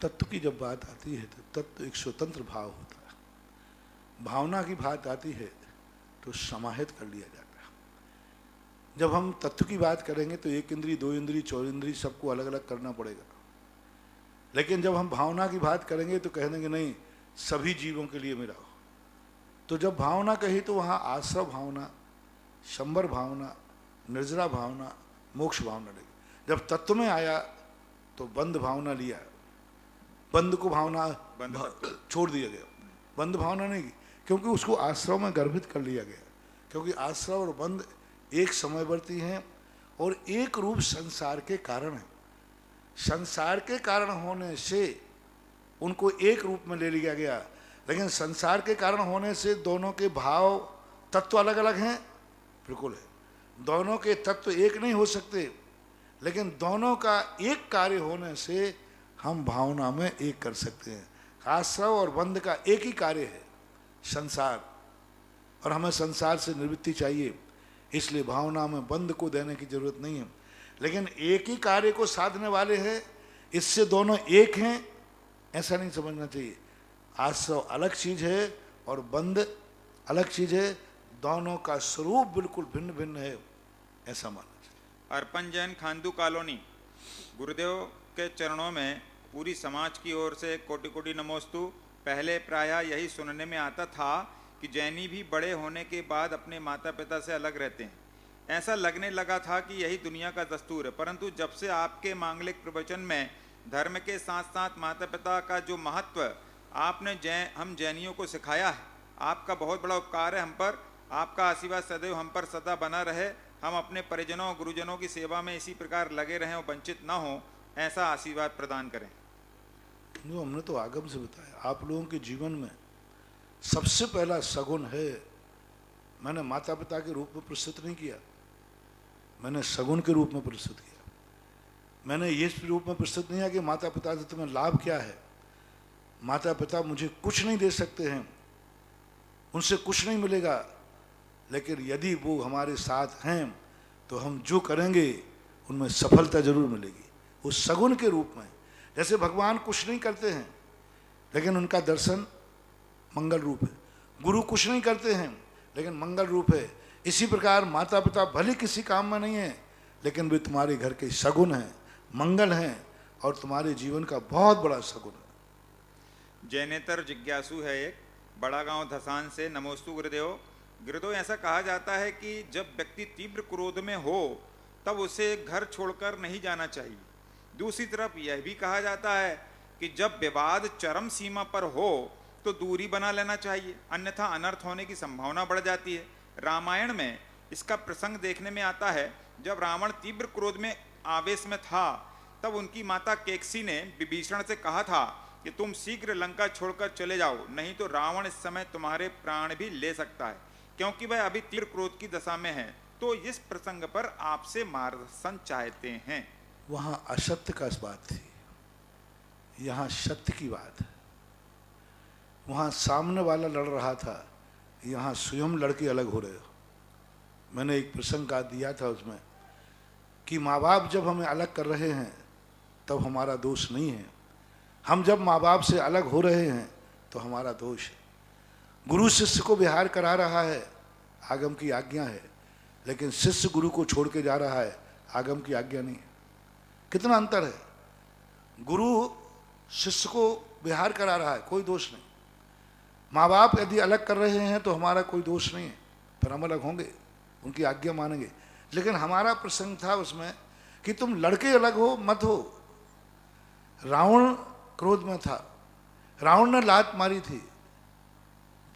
तत्व की जब बात आती है तो तत्व एक स्वतंत्र भाव होता है, भावना की बात आती है तो समाहित कर लिया जाता है। जब हम तत्व की बात करेंगे तो 1 इंद्री 2 इंद्री 4 इंद्री सबको अलग अलग करना पड़ेगा, लेकिन जब हम भावना की बात करेंगे तो कह देंगे नहीं सभी जीवों के लिए मेरा हो। तो जब भावना कही तो वहाँ आश्रव भावना, शंबर भावना, निर्जरा भावना, मोक्ष भावना लगी। जब तत्व में आया तो बंध भावना लिया, बंध को भावना छोड़ दिया गया, बंध भावना नहीं, क्योंकि उसको आश्रव में गर्भित कर लिया गया। क्योंकि आश्रव और बंध एक समयवर्ती हैं और एक रूप संसार के कारण है। संसार के कारण होने से उनको एक रूप में ले लिया गया, लेकिन संसार के कारण होने से दोनों के भाव तत्व अलग अलग हैं, बिल्कुल है। दोनों के तत्व एक नहीं हो सकते, लेकिन दोनों का एक कार्य होने से हम भावना में एक कर सकते हैं। आश्रव और बंध का एक ही कार्य है संसार, और हमें संसार से निवृत्ति चाहिए, इसलिए भावना में बंध को देने की जरूरत नहीं है। लेकिन एक ही कार्य को साधने वाले हैं, इससे दोनों एक हैं ऐसा नहीं समझना चाहिए। आश्रव अलग चीज है और बंध अलग चीज है, दोनों का स्वरूप बिल्कुल भिन्न भिन्न है ऐसा मानना चाहिए। अर्पण जैन, खांदू कॉलोनी, गुरुदेव के चरणों में पूरी समाज की ओर से कोटि कोटि नमोस्तु। पहले प्रायः यही सुनने में आता था कि जैनी भी बड़े होने के बाद अपने माता पिता से अलग रहते हैं। ऐसा लगने लगा था कि यही दुनिया का दस्तूर है, परंतु जब से आपके मांगलिक प्रवचन में धर्म के साथ साथ माता पिता का जो महत्व आपने हम जैनियों को सिखाया है, आपका बहुत बड़ा उपकार है हम पर। आपका आशीर्वाद सदैव हम पर सदा बना रहे। हम अपने परिजनों और गुरुजनों की सेवा में इसी प्रकार लगे रहें और वंचित न हो, ऐसा आशीर्वाद प्रदान करें। जो हमने तो आगम से बताया, आप लोगों के जीवन में सबसे पहला सगुन है, मैंने माता पिता के रूप में प्रस्तुत नहीं किया, मैंने सगुन के रूप में प्रस्तुत किया। मैंने ये रूप में प्रस्तुत नहीं किया कि माता पिता से तुम्हें लाभ क्या है। माता पिता मुझे कुछ नहीं दे सकते हैं, उनसे कुछ नहीं मिलेगा, लेकिन यदि वो हमारे साथ हैं तो हम जो करेंगे उनमें सफलता जरूर मिलेगी। उस सगुन के रूप में, जैसे भगवान कुछ नहीं करते हैं लेकिन उनका दर्शन मंगल रूप है, गुरु कुछ नहीं करते हैं लेकिन मंगल रूप है, इसी प्रकार माता पिता भले किसी काम में नहीं है लेकिन वे तुम्हारे घर के सगुन हैं, मंगल हैं और तुम्हारे जीवन का बहुत बड़ा सगुन है। जैनेतर जिज्ञासु है एक, बड़ा गांव धसान से, नमोस्तु गुरुदेव। गुरुदेव, ऐसा कहा जाता है कि जब व्यक्ति तीव्र क्रोध में हो तब उसे घर छोड़कर नहीं जाना चाहिए। दूसरी तरफ यह भी कहा जाता है कि जब विवाद चरम सीमा पर हो तो दूरी बना लेना चाहिए, अन्यथा अनर्थ होने की संभावना बढ़ जाती है। रामायण में इसका प्रसंग देखने में आता है, जब रावण तीव्र क्रोध में आवेश में था तब उनकी माता केकसी ने विभीषण से कहा था कि तुम शीघ्र लंका छोड़कर चले जाओ, नहीं तो रावण इस समय तुम्हारे प्राण भी ले सकता है, क्योंकि वह अभी तीव्र क्रोध की दशा में है। तो इस प्रसंग पर आपसे मार्गदर्शन चाहते हैं। वहां असत्य का बात थी, यहाँ सत्य की बात है। वहाँ सामने वाला लड़ रहा था, यहाँ स्वयं लड़के अलग हो रहे हो। मैंने एक प्रसंग का दिया था उसमें कि माँ बाप जब हमें अलग कर रहे हैं तब हमारा दोष नहीं है, हम जब माँ बाप से अलग हो रहे हैं तो हमारा दोष है। गुरु शिष्य को विहार करा रहा है, आगम की आज्ञा है, लेकिन शिष्य गुरु को छोड़ के जा रहा है, आगम की आज्ञा नहीं है। कितना अंतर है। गुरु शिष्य को विहार करा रहा है, कोई दोष नहीं। माँ बाप यदि अलग कर रहे हैं तो हमारा कोई दोष नहीं है, फिर हम अलग होंगे, उनकी आज्ञा मानेंगे। लेकिन हमारा प्रसंग था उसमें कि तुम लड़के अलग हो मत हो। रावण क्रोध में था, रावण ने लात मारी थी,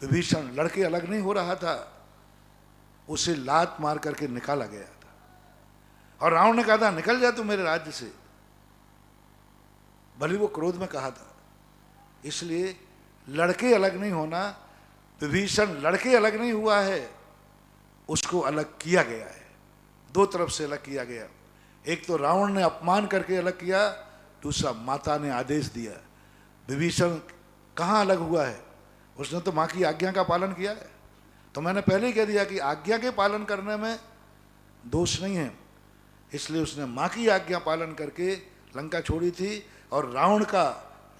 विभीषण लड़के अलग नहीं हो रहा था, उसे लात मार करके निकाला गया था। और रावण ने कहा था निकल जा तू मेरे राज्य से, भले वो क्रोध में कहा था। इसलिए लड़के अलग नहीं होना, विभीषण लड़के अलग नहीं हुआ है, उसको अलग किया गया है, दो तरफ से अलग किया गया। एक तो रावण ने अपमान करके अलग किया, दूसरा माता ने आदेश दिया। विभीषण कहाँ अलग हुआ है, उसने तो माँ की आज्ञा का पालन किया है। तो मैंने पहले ही कह दिया कि आज्ञा के पालन करने में दोष नहीं है, इसलिए उसने माँ की आज्ञा पालन करके लंका छोड़ी थी, और रावण का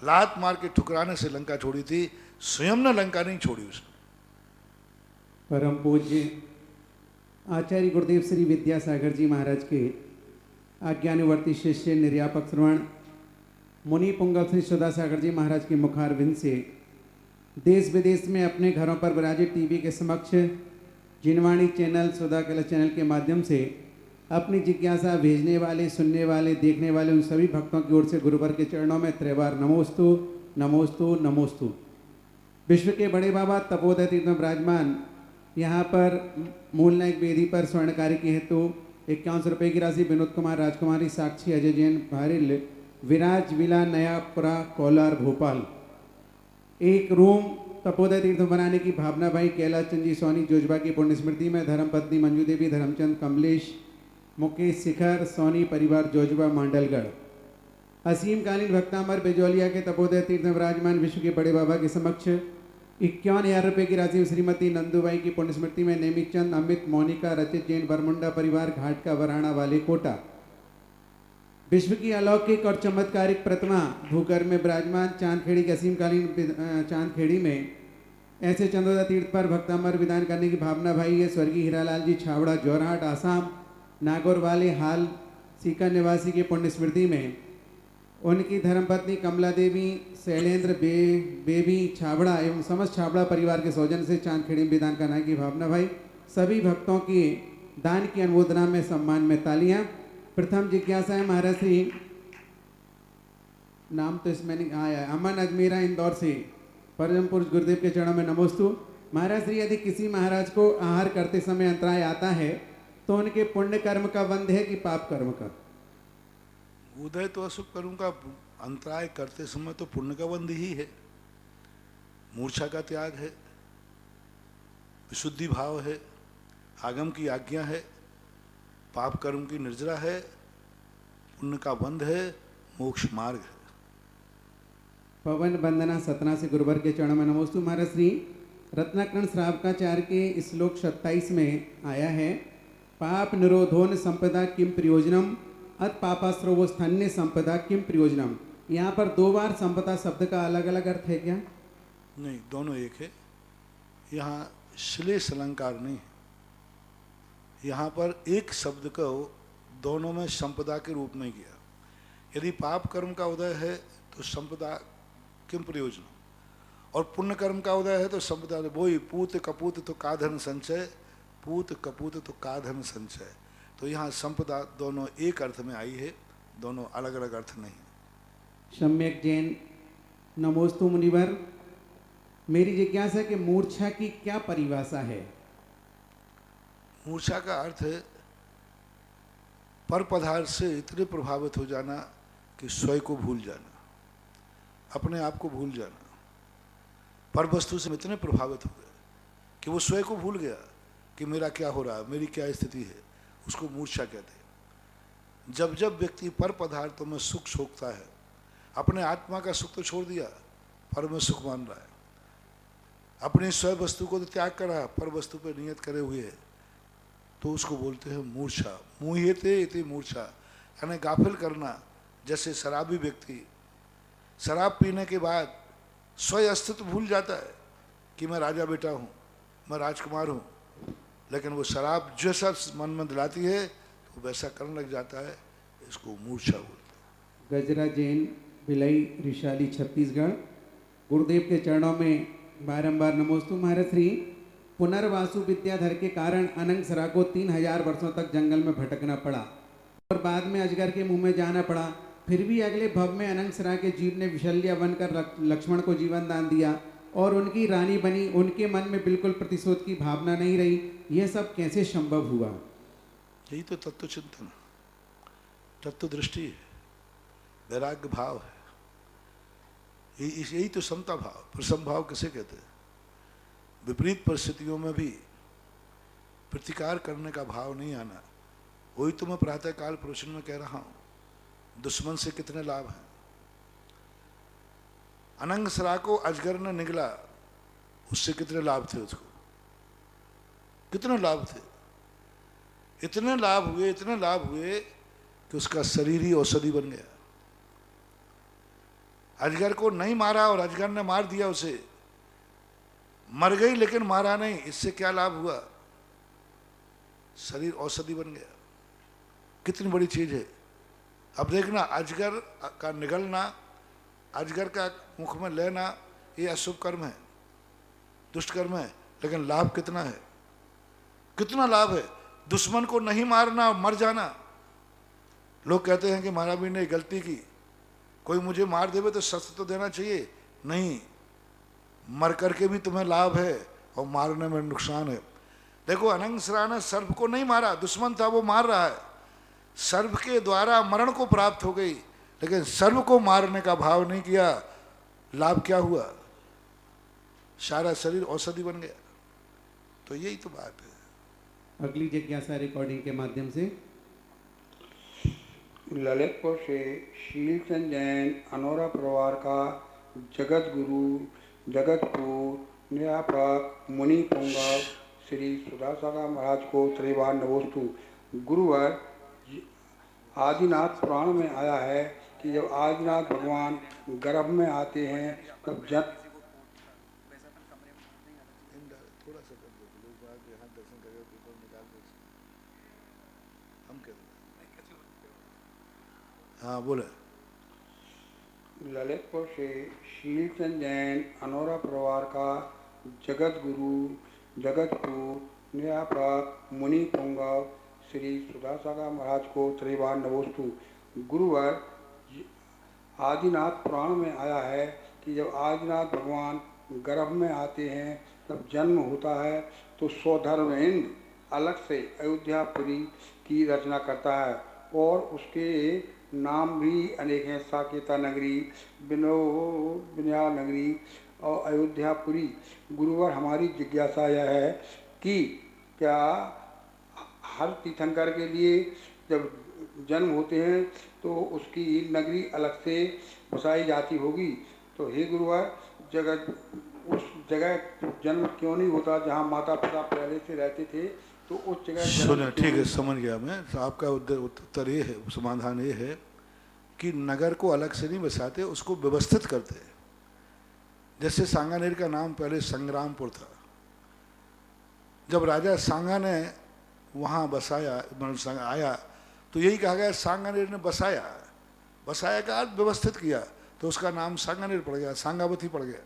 लात मार के ठुकराने से लंका छोड़ी थी, स्वयं ने लंका नहीं छोड़ी उसने। परम पूज्य आचार्य गुरुदेव श्री विद्यासागर जी महाराज के आज्ञानुवर्ती शिष्य निर्यापक श्रवण मुनि पुंगव श्री सुधासागर जी महाराज के मुखारविंद से देश विदेश में अपने घरों पर विराजित टीवी के समक्ष जिनवाणी चैनल, सुधा कला चैनल के माध्यम से अपनी जिज्ञासा भेजने वाले, सुनने वाले, देखने वाले उन सभी भक्तों की ओर से गुरुवर के चरणों में त्रिवार नमोस्तु नमोस्तु नमोस्तु। विश्व के बड़े बाबा तपोदय तीर्थ में विराजमान यहाँ पर मूल नायक वेदी पर स्वर्ण कार्य के हेतु 51 रुपये की राशि विनोद कुमार, राजकुमारी, साक्षी, अजय जैन, भारिल, विराज विला, नयापुरा, कोलार, भोपाल। एक रूम तपोदय तीर्थ बनाने की भावना भाई कैलाश चंद जी सोनी जोजबा की पुण्य स्मृति में धर्मपत्नी मंजू देवी, धर्मचंद, कमलेश, मुकेश, शिखर सोनी परिवार जोजबा, मांडलगढ़। असीमकालीन भक्तामर बेजौलिया के तपोदय तीर्थ में विराजमान विश्व के बड़े बाबा के समक्ष 51,000 रुपये की राशि श्रीमती नंदूबाई की पुण्य स्मृति में नेमित चंद, अमित, मोनिका, रचित जैन, बरमुंडा परिवार, घाट का वराणा वाले, कोटा। विश्व की अलौकिक और चमत्कारिक प्रतिमा भूकर में विराजमान चांदखेड़ी के असीमकालीन चांदखेड़ी में ऐसे चंदोदा तीर्थ पर भक्तामर विधान करने की भावना भाई है स्वर्गीय हीरालाल जी छावड़ा, जोरहाट, आसाम, नागौर वाले हाल सीकर निवासी की पुण्य स्मृति में उनकी धर्मपत्नी कमला देवी, शैलेंद्र बेबी छाबड़ा एवं समस्त छाबड़ा परिवार के सौजन से चांदखेड़ी में विधान करने की भावना भाई। सभी भक्तों की दान की अनुमोदना में सम्मान में तालियां। प्रथम जिज्ञासा है महाराज श्री, नाम तो इसमें नहीं आया, अमन अजमेरा इंदौर से, परम पुरुष गुरुदेव के चरणों में नमोस्तु। महाराज श्री, यदि किसी महाराज को आहार करते समय अंतराय आता है तो उनके पुण्य कर्म का बंध है कि पाप कर्म का? उदय तो अशुभ कर्म का अंतराय करते समय तो पुण्य का बंध ही है, मूर्छा का त्याग है, विशुद्धि भाव है, आगम की आज्ञा है, पाप कर्म की निर्जरा है, पुण्य का बंध है, मोक्ष मार्ग है। पवन वंदना सतना से गुरुवर के चरणों में नमोस्तु। महाराज श्री, रत्नाकरण श्रावकाचार्य के श्लोक 27 में आया है, पाप निरोधोन संपदा किम प्रयोजनम अत पापाश्रवो स्थान्य संपदा किम प्रयोजनम। यहाँ पर 2 बार संपदा शब्द का अलग अलग अर्थ है क्या? नहीं, दोनों एक है। यहाँ श्लेष अलंकार नहीं है, यहाँ पर एक शब्द को दोनों में संपदा के रूप में किया। यदि पाप कर्म का उदय है तो संपदा किम प्रयोजन, और पुण्य कर्म का उदय है तो संपदा, वही पूत कपूत तो का धन संचय, पूत कपूत तो का धन संचय। तो यहाँ संपदा दोनों एक अर्थ में आई है, दोनों अलग अलग अर्थ नहीं। सम्यक जैन, नमोस्तु मुनिवर। मेरी जिज्ञासा है कि मूर्छा की क्या परिभाषा है? मूर्छा का अर्थ है पर पदार्थ से इतने प्रभावित हो जाना कि स्वयं को भूल जाना, अपने आप को भूल जाना। पर वस्तु से इतने प्रभावित हो गए कि वो स्वयं को भूल गया कि मेरा क्या हो रहा है, मेरी क्या स्थिति है। उसको मूर्छा कहते हैं। जब जब व्यक्ति पर पदार्थों में सुख सोखता है, अपने आत्मा का सुख तो छोड़ दिया, पर में सुख मान रहा है, अपनी स्वयं वस्तु को तो त्याग करा, पर वस्तु पर नियत करे हुए है, तो उसको बोलते हैं मूर्छा। मुह्यते इति मूर्छा, यानी गाफिल करना। जैसे शराबी व्यक्ति शराब पीने के बाद स्वयं अस्तित्व भूल जाता है कि मैं राजा बेटा हूँ, मैं राजकुमार हूँ, लेकिन वो शराब जैसा मन में दिलाती है तो वैसा करने लग जाता है, इसको मूर्छा बोलते हैं। गजरा जैन, भिलाई, रिशाली, छत्तीसगढ़। गुरुदेव के चरणों में बारंबार नमोस्तु। महाराज श्री, पुनर्वासु विद्याधर के कारण अनंगसरा को 3000 वर्षों तक जंगल में भटकना पड़ा और बाद में अजगर के मुंह में जाना पड़ा। फिर भी अगले भव में अनंगसरा के जीव ने विशल्य बनकर लक्ष्मण को जीवन दान दिया और उनकी रानी बनी। उनके मन में बिल्कुल प्रतिशोध की भावना नहीं रही। यह सब कैसे संभव हुआ? यही तो तत्व चिंतन, तत्व दृष्टि है, वैराग्य भाव है, यही तो समता भाव, प्रसम भाव किसे कहते हैं। विपरीत परिस्थितियों में भी प्रतिकार करने का भाव नहीं आना, वही तो मैं प्रातःकाल प्रवचन में कह रहा हूं। दुश्मन से कितने लाभ हैं। अनंगसरा को अजगर ने निगला, उससे कितने लाभ थे, उसको कितने लाभ थे। इतने लाभ हुए, इतने लाभ हुए कि उसका शरीर ही औषधि बन गया। अजगर को नहीं मारा और अजगर ने मार दिया उसे, मर गई लेकिन मारा नहीं, इससे क्या लाभ हुआ? शरीर औषधि बन गया। कितनी बड़ी चीज है। अब देखना, अजगर का निगलना, अजगर का मुख में लेना, ये अशुभ कर्म है, दुष्ट कर्म है, लेकिन लाभ कितना है, कितना लाभ है। दुश्मन को नहीं मारना, मर जाना। लोग कहते हैं कि महाराज ने गलती की, कोई मुझे मार देवे तो शस्त्र तो देना चाहिए, नहीं, मर करके भी तुम्हें लाभ है और मारने में नुकसान है। देखो, अनंगसरा ने सर्प को नहीं मारा, दुश्मन था वो मार रहा है, सर्प के द्वारा मरण को प्राप्त हो गई, लेकिन सर्प को मारने का भाव नहीं किया। लाभ क्या हुआ? सारा शरीर औषधि बन गया। तो यही तो बात है। अगली जिज्ञासा रिकॉर्डिंग के माध्यम से। ललितपुर से शीलचंद जैन, अनोरा परिवार का जगत गुरु, जगतपुर न्यायपाक मुनि पुंगव श्री सुधासागर महाराज को त्रिवार नमोस्तु। गुरुवर, आदिनाथ पुराण में आया है कि जब आदिनाथ भगवान गर्भ में आते हैं तब हाँ बोले। ललितपुर से शीलचंद जैन, अनोरा परिवार का जगत गुरु, जगतपुर न्यायपाक मुनि पुंगव श्री सुधासागर महाराज को त्रिवार नमोस्तु। गुरुवर, आदिनाथ पुराण में आया है कि जब आदिनाथ भगवान गर्भ में आते हैं तब जन्म होता है तो स्वधर्मेंद्र अलग से अयोध्यापुरी की रचना करता है और उसके नाम भी अनेक हैं, साकेता नगरी, विनया नगरी और अयोध्यापुरी। गुरुवर, हमारी जिज्ञासा यह है कि क्या हर तीर्थंकर के लिए जब जन्म होते हैं तो उसकी नगरी अलग से बसाई जाती होगी? तो हे गुरुवर, जगत उस जगह जन्म क्यों नहीं होता जहाँ माता पिता पहले से रहते थे, तो उस जगह सुने, ठीक है, समझ गया मैं। तो आपका उत्तर ये है, समाधान ये है कि नगर को अलग से नहीं बसाते, उसको व्यवस्थित करते हैं। जैसे सांगानेर का नाम पहले संग्रामपुर था। जब राजा सांगा ने वहाँ बसाया, मतलब आया, तो यही कहा गया सांगानेर ने बसाया। बसाया का अर्थ व्यवस्थित किया, तो उसका नाम सांगानेर पड़ गया, सांगावती पड़ गया।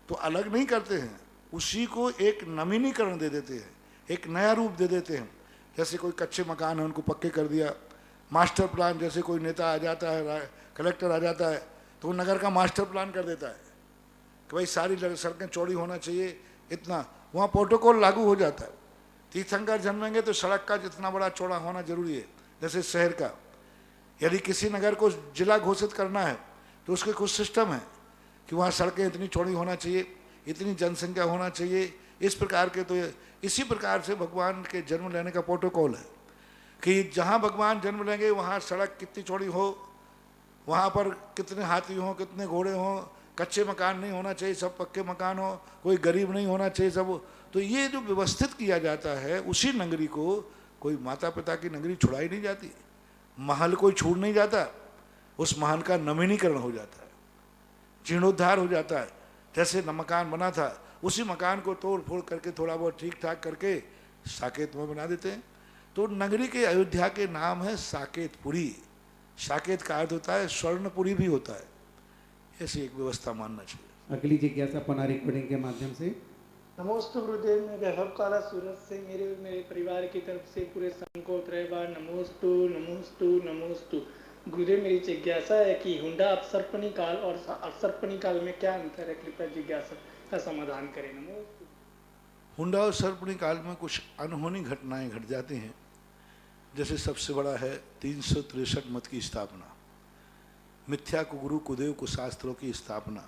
तो अलग नहीं करते हैं, उसी को एक नवीनीकरण दे देते हैं, एक नया रूप दे देते हैं। जैसे कोई कच्चे मकान है, उनको पक्के कर दिया। मास्टर प्लान, जैसे कोई नेता आ जाता है, कलेक्टर आ जाता है, तो वो नगर का मास्टर प्लान कर देता है कि भाई सारी सड़कें चौड़ी होना चाहिए, इतना, वहाँ प्रोटोकॉल लागू हो जाता है। तीर्थंकर जन्मेंगे तो सड़क का जितना बड़ा चौड़ा होना जरूरी है। जैसे शहर का, यदि किसी नगर को जिला घोषित करना है तो उसके कुछ सिस्टम है कि वहाँ सड़कें इतनी चौड़ी होना चाहिए, इतनी जनसंख्या होना चाहिए, इस प्रकार के। तो इसी प्रकार से भगवान के जन्म लेने का प्रोटोकॉल है। कि जहाँ भगवान जन्म लेंगे वहाँ सड़क कितनी चौड़ी हो, वहाँ पर कितने हाथी हों, कितने घोड़े हों, कच्चे मकान नहीं होना चाहिए, सब पक्के मकान हो, कोई गरीब नहीं होना चाहिए सब। तो ये जो व्यवस्थित किया जाता है, उसी नगरी को कोई माता पिता की नगरी छुड़ाई नहीं जाती, महल कोई छूट नहीं जाता, उस महल का नवीनीकरण हो जाता है, जीर्णोद्धार हो जाता है। जैसे न मकान बना था उसी मकान को तोड़ फोड़ करके थोड़ा बहुत ठीक ठाक करके साकेत में बना देते हैं। तो नगरी के अयोध्या के नाम है साकेतपुरी। साकेत का अर्थ होता है स्वर्णपुरी भी होता है। ऐसी एक व्यवस्था मानना चाहिए। अगली जिज्ञासा पुनः रिकॉर्डिंग के माध्यम से। नमोस्तु गुरुदेव, मैं वैभव काला सूरत से मेरे और मेरे परिवार की तरफ से पूरे संघ को 3 बार नमोस्तु नमोस्तु नमोस्तु। गुरुदेव, मेरी जिज्ञासा है कि हुंडा अपसर्पणी काल और अपसर्पणी काल में क्या अंतर है, कृपया जिज्ञासा का समाधान करें। नमोस्तु। हुंडा और सर्पणी काल में कुछ अनहोनी घटनाएं घट जाती हैं। जैसे सबसे बड़ा है 363 मत की स्थापना, मिथ्या कुगुरु कुदेव कुशास्त्रों की स्थापना।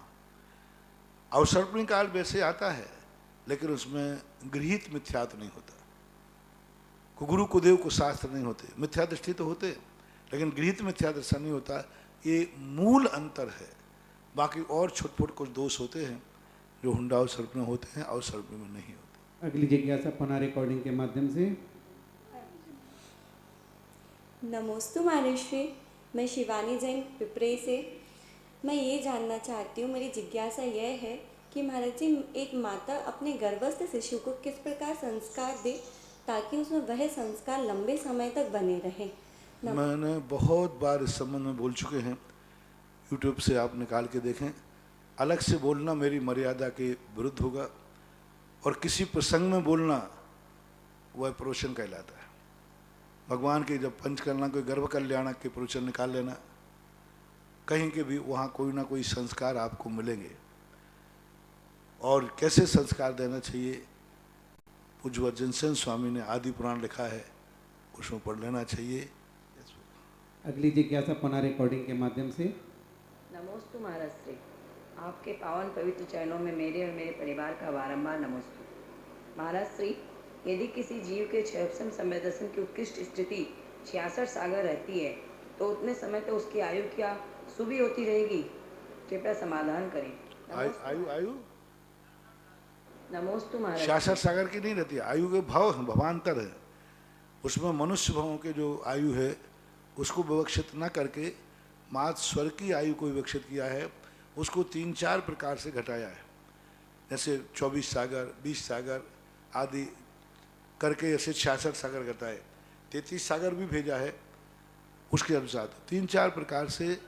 अवसर्पणी काल वैसे आता है लेकिन उसमें गृहीत मिथ्यात्व नहीं होता, कुगुरु कुदेव कुशास्त्र नहीं होते, मिथ्या दृष्टि तो होते लेकिन गृहीत मिथ्या दर्शन नहीं होता। ये मूल अंतर है। बाकी और छुटपुट कुछ दोष होते हैं जो हुंडा और सर्प में होते हैं, और सर्प में नहीं होते। अगली जिज्ञासा पुनः रिकॉर्डिंग के माध्यम से। नमोस्तु महाराष्ट्री, मैं शिवानी जैन पिपरे से। मैं ये जानना चाहती हूँ, मेरी जिज्ञासा यह है कि महाराज जी, एक माता अपने गर्भस्थ शिशु को किस प्रकार संस्कार दे ताकि उसमें वह संस्कार लंबे समय तक बने रहे। मैंने बहुत बार इस संबंध में बोल चुके हैं, यूट्यूब से आप निकाल के देखें। अलग से बोलना मेरी मर्यादा के विरुद्ध होगा, और किसी प्रसंग में बोलना वह प्रवचन कहलाता है। भगवान के जब पंच करना, कोई गर्भ कल्याण के प्रवचन निकाल लेना, कहीं के भी वहाँ कोई ना कोई संस्कार आपको मिलेंगे। और कैसे संस्कार देना चाहिए, पूज्य वज्जन सेन स्वामी ने आदि पुराण लिखा है, उसमें पढ़ लेना चाहिए। अगली जिज्ञासा पुनः रिकॉर्डिंग के माध्यम से। नमोस्तु महाराज श्री, आपके पावन पवित्र चरणों में मेरे और मेरे परिवार का बारंबार नमोस्तु। महाराज श्री, यदि किसी जीव के क्षयपसम समय दर्शन की उत्कृष्ट स्थिति 66 सागर रहती है तो उतने समय तो उसकी आयु क्या सुबह होती रहेगी? कृपया समाधान करें। आयु नमोस्तु महाराज। 66 सागर की नहीं रहती, आयु के भवांतर है। उसमें मनुष्य भावों के जो आयु है उसको विवक्षित न करके मात स्वर की आयु को विवक्षित किया है। उसको 3-4 प्रकार से घटाया है, जैसे 24 सागर, 20 सागर आदि करके ऐसे 66 सागर घटाए। 33 सागर भी भेजा है उसके अनुसार। 3-4 प्रकार से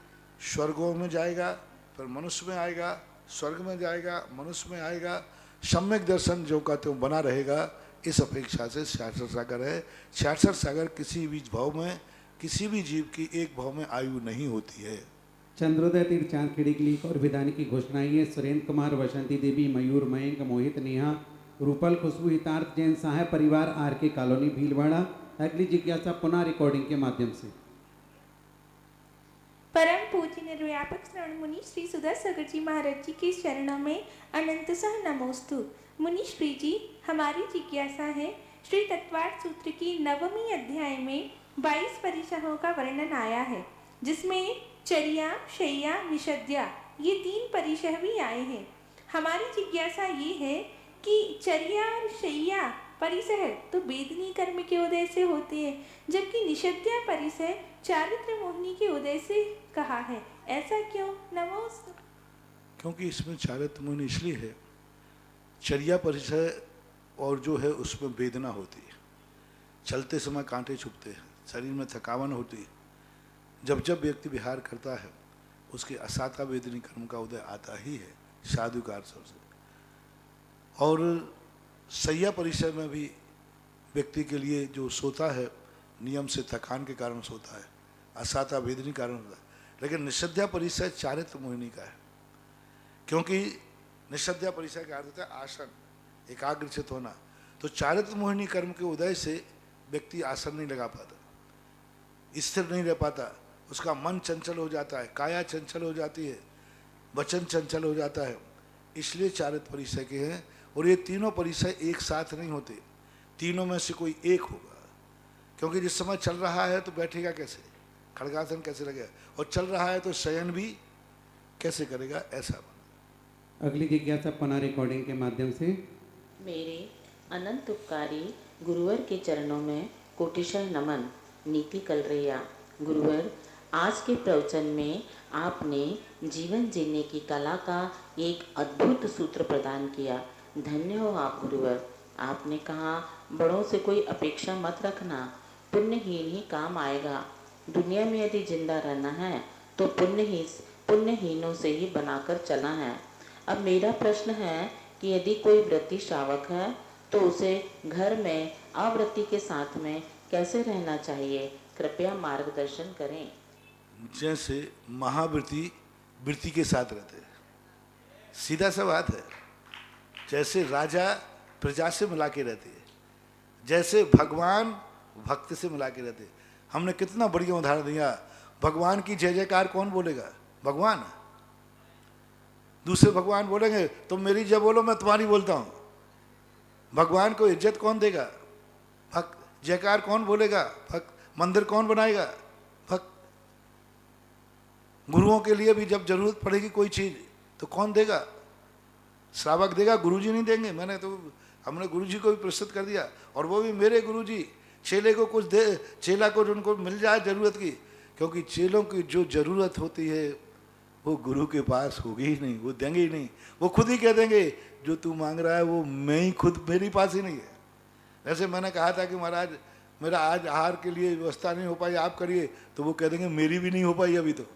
स्वर्गों में जाएगा, फिर मनुष्य में आएगा, स्वर्ग में जाएगा, मनुष्य में आएगा। सम्यक दर्शन जो कहते हैं बना रहेगा, इस अपेक्षा से 66 सागर है। 66 सागर किसी भी भाव में, किसी भी जीव की एक भाव में आयु नहीं होती है। चंद्रोदय तीर्थ चांदखेड़ी की लीक और विधान की घोषणा है। सुरेंद्र कुमार, वसंती देवी, मयूर, मयंक, मोहित, नेहा, रूपल, खुशबू, हितार्थ जैन, साहे परिवार, आर के कॉलोनी, भीलवाड़ा। अगली जिज्ञासा पुनः रिकॉर्डिंग के माध्यम से। परम पूज्य निर्व्यापक श्रवण मुनि श्री सुदर सागर जी महाराज जी के चरणों में अनंतशः नमोस्तु। मुनि श्री जी, हमारी जिज्ञासा है, श्री तत्वार्थ सूत्र की 9वीं अध्याय में 22 परिसहों का वर्णन आया है, जिसमें चर्या, शय्या, निषद्या ये 3 परिसह भी आए हैं। हमारी जिज्ञासा ये है कि चर्या और शय्या परिसह तो वेदनी कर्म के उदय से होते हैं, जबकि निषद्या परिसह चारित्र मोहिनी के उदय से कहा है। ऐसा क्यों? नमोस्तु। क्योंकि इसमें चारित्र मोहिनी इसलिए है, चर्या परिसर और जो है उसमें वेदना होती है, चलते समय कांटे चुभते हैं, शरीर में थकावन होती है। जब जब व्यक्ति विहार करता है उसके असाता वेदनी कर्म का उदय आता ही है, साधु का अर्थ से। और शय्या परिसर में भी व्यक्ति के लिए जो सोता है नियम से थकान के कारण सोता है, असाता वेदनी कारण होता है। लेकिन निषद्या परिसर चारित्र मोहिनी का है, क्योंकि निषद्या परिसर का अर्थ होता है आसन, एकाग्रचित होना। तो चारित्र मोहिनी कर्म के उदय से व्यक्ति आसन नहीं लगा पाता, स्थिर नहीं रह पाता, उसका मन चंचल हो जाता है, काया चंचल हो जाती है, वचन चंचल हो जाता है। इसलिए चारित्र परिसर के हैं। और ये तीनों परिसर एक साथ नहीं होते, तीनों में से कोई एक होगा। क्योंकि जिस समय चल रहा है तो बैठेगा कैसे, खड़गासन कैसे लगेगा, और चल रहा है तो शयन भी कैसे करेगा, ऐसा। अगली जिज्ञासा पुनः रिकॉर्डिंग के माध्यम से। मेरे अनंत उपकारी गुरुवर के चरणों में कोटिशः नमन। नीति कलरैया। गुरुवर, आज के प्रवचन में आपने जीवन जीने की कला का एक अद्भुत सूत्र प्रदान किया। धन्य हो आप गुरुवर। आपने कहा, बड़ों से कोई अपेक्षा मत रखना, पुण्यहीन ही काम आएगा। दुनिया में यदि जिंदा रहना है तो पुण्यहीनों से ही बनाकर चलना है। अब मेरा प्रश्न है कि यदि कोई व्रती श्रावक है तो उसे घर में अव्रती के साथ में कैसे रहना चाहिए, कृपया मार्गदर्शन करें। जैसे महाव्रती वृत्ति के साथ रहते हैं, सीधा सा बात है। जैसे राजा प्रजा से मिला के रहते हैं, जैसे भगवान भक्त से मिला के रहते हैं। हमने कितना बढ़िया उदाहरण दिया। भगवान की जय जयकार कौन बोलेगा? भगवान। दूसरे भगवान बोलेंगे तुम मेरी जय बोलो, मैं तुम्हारी बोलता हूं। भगवान को इज्जत कौन देगा? भक्त। जयकार कौन बोलेगा? भक्त। मंदिर कौन बनाएगा? भक्त। गुरुओं के लिए भी जब जरूरत पड़ेगी कोई चीज तो कौन देगा? श्रावक देगा, गुरुजी नहीं देंगे। हमने गुरुजी को भी प्रस्तुत कर दिया, और वो भी मेरे गुरुजी। चेले को कुछ दे, चेला को उनको मिल जाए जरूरत की, क्योंकि चेलों की जो जरूरत होती है वो गुरु के पास होगी ही नहीं, वो देंगे ही नहीं। वो खुद ही कह देंगे जो तू मांग रहा है वो मैं ही खुद, मेरे पास ही नहीं है। जैसे मैंने कहा था कि महाराज मेरा आज आहार के लिए व्यवस्था नहीं हो पाई, आप करिए, तो वो कह देंगे मेरी भी नहीं हो पाई अभी तो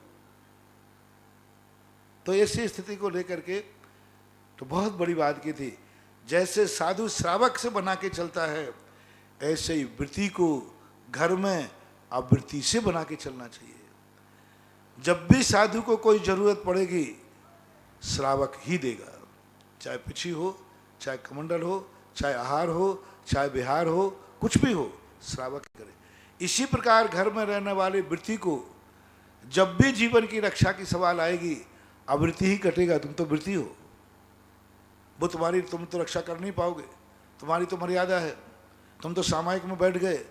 ऐसी स्थिति को लेकर के तो बहुत बड़ी बात की थी। जैसे साधु श्रावक से बना के चलता है, ऐसे ही वृत्ति को घर में आवृत्ति से बना के चलना चाहिए। जब भी साधु को कोई जरूरत पड़ेगी, श्रावक ही देगा। चाहे पिछी हो, चाहे कमंडल हो, चाहे आहार हो, चाहे विहार हो, कुछ भी हो, श्रावक करे। इसी प्रकार घर में रहने वाले वृत्ति को जब भी जीवन की रक्षा की सवाल आएगी, आवृत्ति ही कटेगा। तुम तो वृत्ति हो, वो तुम्हारी, तुम तो रक्षा कर नहीं पाओगे, तुम्हारी तो मर्यादा है। तुम तो सामायिक में बैठ गए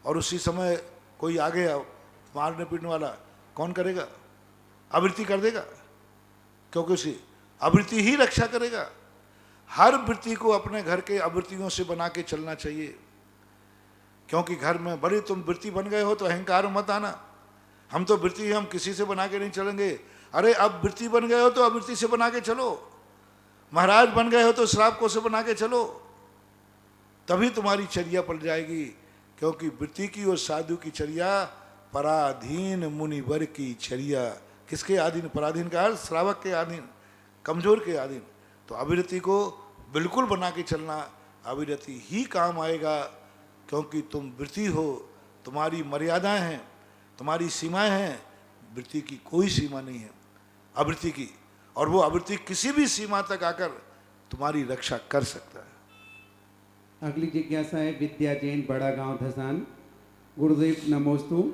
और उसी समय कोई आ गया मारने पीटने वाला, कौन करेगा? आवृत्ति कर देगा, क्योंकि उसी आवृत्ति ही रक्षा करेगा। हर वृत्ति को अपने घर के आवृत्तियों से बना के चलना चाहिए, क्योंकि घर में बड़ी तुम वृत्ति बन गए हो तो अहंकार मत आना। हम तो वृत्ति हम किसी से बना के नहीं चलेंगे। अरे अब वृत्ति बन गए हो तो आवृत्ति से बना के चलो, महाराज बन गए हो तो श्रावकों से बना के चलो, तभी तुम्हारी चर्या पड़ जाएगी। क्योंकि वृत्ति की और साधु की चर्या पराधीन मुनिवर की चर्या। किसके अधीन? पराधीन का अर्थ श्रावक के अधीन, कमजोर के अधीन। तो अविरति को बिल्कुल बना के चलना, अविरति ही काम आएगा। क्योंकि तुम वृत्ति हो, तुम्हारी मर्यादाएं हैं, तुम्हारी सीमाएं हैं। वृत्ति की कोई सीमा नहीं है आवृत्ति की, और वो आवृत्ति किसी भी सीमा तक आकर तुम्हारी रक्षा कर सकता है। अगली जिज्ञासा है विद्या जैन, बड़ा गांव धसान। गुरुदेव नमोस्तु।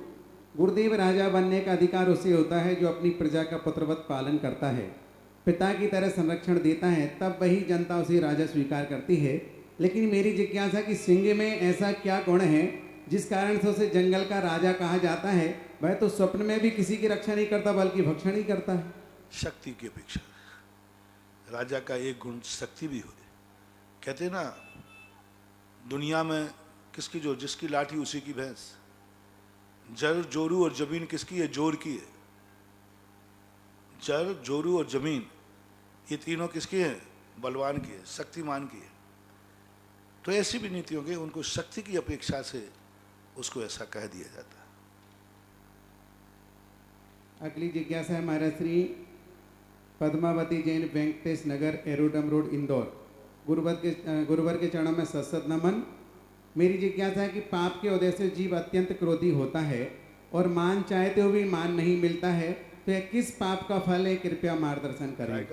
गुरुदेव, राजा बनने का अधिकार उसे होता है जो अपनी प्रजा का पुत्रवत पालन करता है, पिता की तरह संरक्षण देता है, तब वही जनता उसे राजा स्वीकार करती है। लेकिन मेरी जिज्ञासा कि सिंह में ऐसा क्या गुण है जिस कारण से उसे जंगल का राजा कहा जाता है? वह तो स्वप्न में भी किसी की रक्षा नहीं करता बल्कि भक्षण ही करता है। शक्ति की अपेक्षा राजा का एक गुण शक्ति भी हो। कहते ना दुनिया में किसकी जोर? जिसकी लाठी उसी की भैंस। जर, जोरू और जमीन किसकी है? जोर की है। जर, जोरू और जमीन ये तीनों किसकी है? बलवान की है, शक्तिमान की है। तो ऐसी भी नीतियों के उनको शक्ति की अपेक्षा से उसको ऐसा कह दिया जाता है। अगली जिज्ञासा है महाराज श्री पद्मावती जैन, वेंकटेश नगर, एरोडम रोड, इंदौर। गुरुवर के चरणों में सत्सत नमन। मेरी जिज्ञासा है कि पाप के उदय से जीव अत्यंत क्रोधी होता है और मान चाहते हुए भी मान नहीं मिलता है, तो यह किस पाप का फल है? कृपया मार्गदर्शन करें।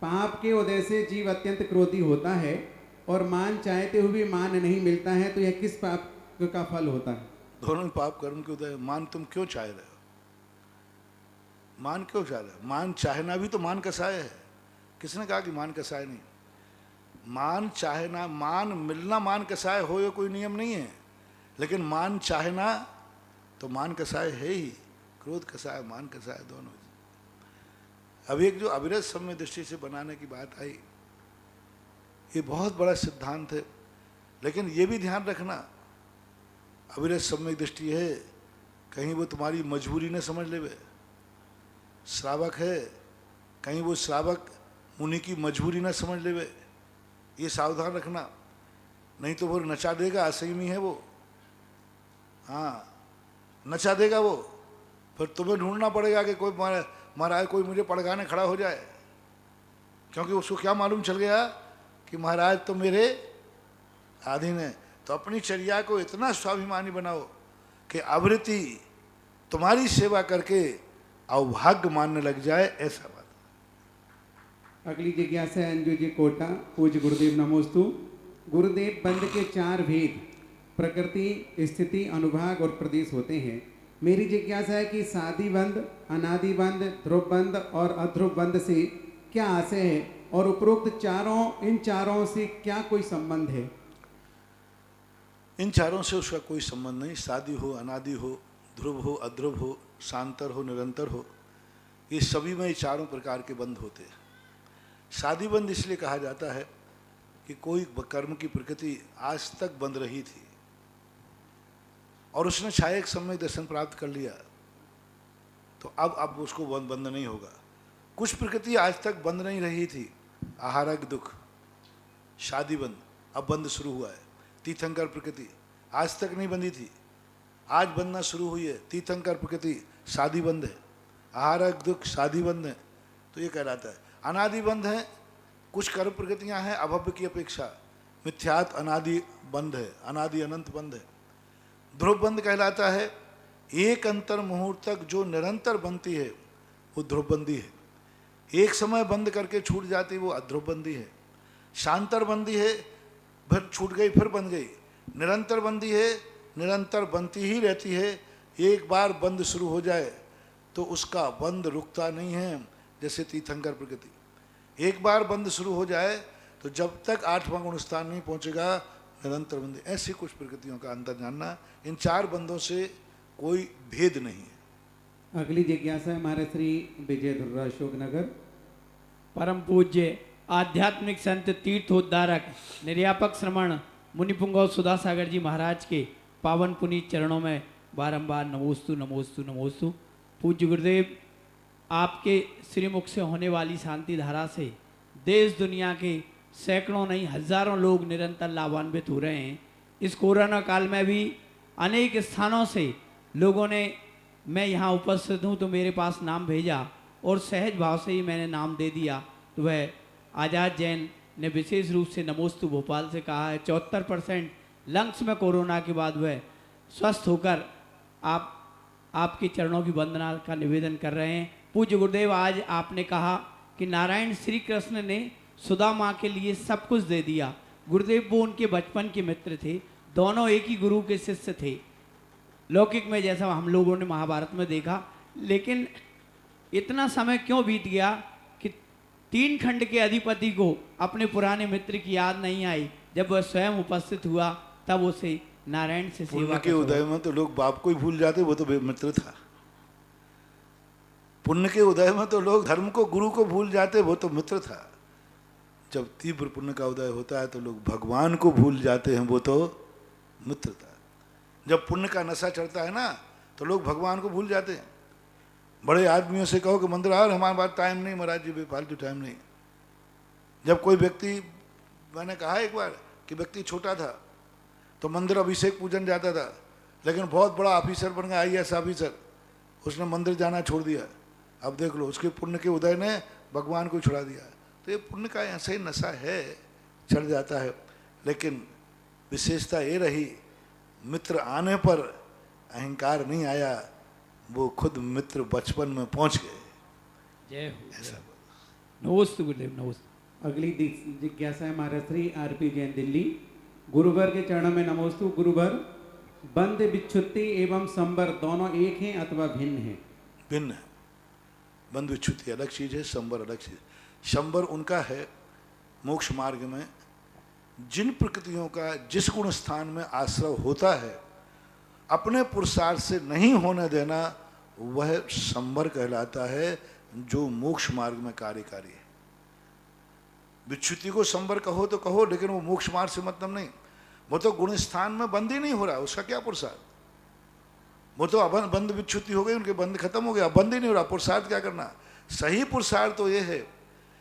पाप के उदय से जीव अत्यंत क्रोधी होता है और मान चाहते हुए भी मान नहीं मिलता है, तो यह किस पाप का फल होता है? दोनों पाप कर्म के उदय। मान तुम क्यों चाह रहे हो? मान क्यों चाह रहे हो? मान चाहना भी तो मान कसाय है। किसने कहा कि मान कसाय नहीं? मान चाहना, मान मिलना मान कसाय हो, ये कोई नियम नहीं है। लेकिन मान चाहना तो मान कसाय है ही, क्रोध कसाय मान कसाय दोनों। अब एक जो अविरत सम्यक दृष्टि से बनाने की बात आई, ये बहुत बड़ा सिद्धांत है, लेकिन ये भी ध्यान रखना अविरत सम्यक दृष्टि है, कहीं वो तुम्हारी मजबूरी न समझ लेवे। श्रावक है, कहीं वो श्रावक मुनि की मजबूरी न समझ लेवे, ये सावधान रखना, नहीं तो वो नचा देगा, असंयमी है वो, हाँ नचा देगा वो, फिर तुम्हें ढूंढना पड़ेगा कि कोई महाराज कोई मुझे पड़गाने खड़ा हो जाए, क्योंकि उसको क्या मालूम चल गया कि महाराज तो मेरे अधीन है। तो अपनी चर्या को इतना स्वाभिमानी बनाओ कि आवृत्ति तुम्हारी सेवा करके अवभाग्य मानने लग जाए, ऐसा बात। अगली जिज्ञासा है अंजू जी कोटा। पूज्य गुरुदेव नमोस्तु। गुरुदेव, बंध के 4 भेद प्रकृति, स्थिति, अनुभाग और प्रदेश होते हैं। मेरी जिज्ञासा है कि सादी बंध, अनादि बंध, ध्रुव बंध और अध्रुव बंध से क्या आशय है, और उपरोक्त इन चारों से क्या कोई संबंध है? इन चारों से उसका कोई संबंध नहीं। सादी हो, अनादि हो, ध्रुव हो, अध्रुव हो, शांतर हो, निरंतर हो, ये सभी में चारों प्रकार के बंध होते हैं। सादी बंध इसलिए कहा जाता है कि कोई कर्म की प्रकृति आज तक बंध रही थी और उसने छायक सम्यक दर्शन प्राप्त कर लिया, तो अब उसको बंद नहीं होगा। कुछ प्रकृति आज तक बंद नहीं रही थी, आहारक दुख, शादी बंद, अब बंद शुरू हुआ है। तीर्थंकर प्रकृति आज तक नहीं बंधी थी, आज बंधना शुरू हुई है। तीर्थंकर प्रकृति शादी बंद है, आहारक दुख शादी बंद है, तो ये कहलाता है। अनादि बंध है, कुछ कर्म प्रकृतियां हैं अभव्य की अपेक्षा, मिथ्यात अनादि बंध है, अनादि अनंत बंध है। ध्रुव बंध कहलाता है, एक अंतर मुहूर्त तक जो निरंतर बनती है वो ध्रुव बंदी है, एक समय बंद करके छूट जाती वो अध्रुव बंदी है। शांतर बंदी है, फिर छूट गई फिर बन गई। निरंतर बंदी है, निरंतर बनती ही रहती है, एक बार बंद शुरू हो जाए तो उसका बंद रुकता नहीं है, जैसे तीर्थंकर प्रकृति। एक बार बंद शुरू हो जाए तो जब तक 8वां गुण स्थान नहीं पहुंचेगा निरंतर बंदी। ऐसी कुछ प्रकृतियों का अंतर जानना, इन 4 बंधों से कोई भेद नहीं है। अगली जिज्ञासा है हमारे श्री विजय धुर्रा अशोकनगर। परम पूज्य आध्यात्मिक संत तीर्थोद्धारक निर्यापक श्रमण मुनिपुंगव सुधा सागर जी महाराज के पावन पुनीत चरणों में बारंबार नमोस्तु नमोस्तु नमोस्तु। पूज्य गुरुदेव, आपके श्रीमुख से होने वाली शांति धारा से देश दुनिया के सैकड़ों नहीं हजारों लोग निरंतर लाभान्वित हो रहे हैं। इस कोरोना काल में भी अनेक स्थानों से लोगों ने, मैं यहाँ उपस्थित हूँ तो मेरे पास नाम भेजा और सहज भाव से ही मैंने नाम दे दिया, तो वह आज़ाद जैन ने विशेष रूप से नमोस्तु भोपाल से कहा है 74% लंग्स में कोरोना के बाद वह स्वस्थ होकर आपके चरणों की वंदना का निवेदन कर रहे हैं। पूज्य गुरुदेव, आज आपने कहा कि नारायण श्री कृष्ण ने सुधा माँ के लिए सब कुछ दे दिया। गुरुदेव वो उनके बचपन के मित्र थे, दोनों एक ही गुरु के शिष्य थे, लौकिक में जैसा हम लोगों ने महाभारत में देखा। लेकिन इतना समय क्यों बीत गया कि 3 खंड के अधिपति को अपने पुराने मित्र की याद नहीं आई? जब वह स्वयं उपस्थित हुआ तब उसे नारायण से सेवा के उदय में तो लोग बाप को ही भूल जाते, वो तो मित्र था। पुण्य के उदय में तो लोग धर्म को, गुरु को भूल जाते, वो तो मित्र था। जब तीव्र पुण्य का उदय होता है तो लोग भगवान को भूल जाते हैं, वो तो मित्र था। जब पुण्य का नशा चढ़ता है ना तो लोग भगवान को भूल जाते हैं। बड़े आदमियों से कहो कि मंदिर आओ, हमारे पास टाइम नहीं महाराज जी, बेफालतू टाइम नहीं। जब कोई व्यक्ति, मैंने कहा एक बार कि व्यक्ति छोटा था तो मंदिर अभिषेक पूजन जाता था, लेकिन बहुत बड़ा ऑफिसर बन गया, IAS ऑफिसर, उसने मंदिर जाना छोड़ दिया। अब देख लो, उसके पुण्य के उदय ने भगवान को छुड़ा दिया। तो ये पुण्य का ऐसा ही नशा है, चढ़ जाता है। लेकिन विशेषता ये रही, मित्र आने पर अहंकार नहीं आया, वो खुद मित्र बचपन में पहुंच गए। जय हो। ऐसा नमोस्तु गुरुदेव, नमोस्तु। अगली जिज्ञासा है महाराज श्री RP जैन दिल्ली। गुरुवर के चरणों में नमोस्तु। गुरुवर, बंद विच्छुत्ति एवं संबर दोनों एक हैं अथवा भिन्न हैं? भिन्न है। बंद विच्छुत्ति अलग चीज है, संबर अलग चीज। संबर उनका है मोक्ष मार्ग में जिन प्रकृतियों का जिस गुण स्थान में आश्रय होता है अपने पुरुषार्थ से नहीं होने देना वह संवर कहलाता है, जो मोक्ष मार्ग में कार्यकारी है। विच्युति को संवर कहो तो कहो, लेकिन वो मोक्ष मार्ग से मतलब नहीं। वो तो गुण स्थान में बंद ही नहीं हो रहा, उसका क्या पुरुषार्थ? वो तो अब बंद विच्युति हो गई, उनके बंद खत्म हो गया, बंद ही नहीं हो रहा। पुरुषार्थ क्या करना? सही पुरुषार्थ तो ये है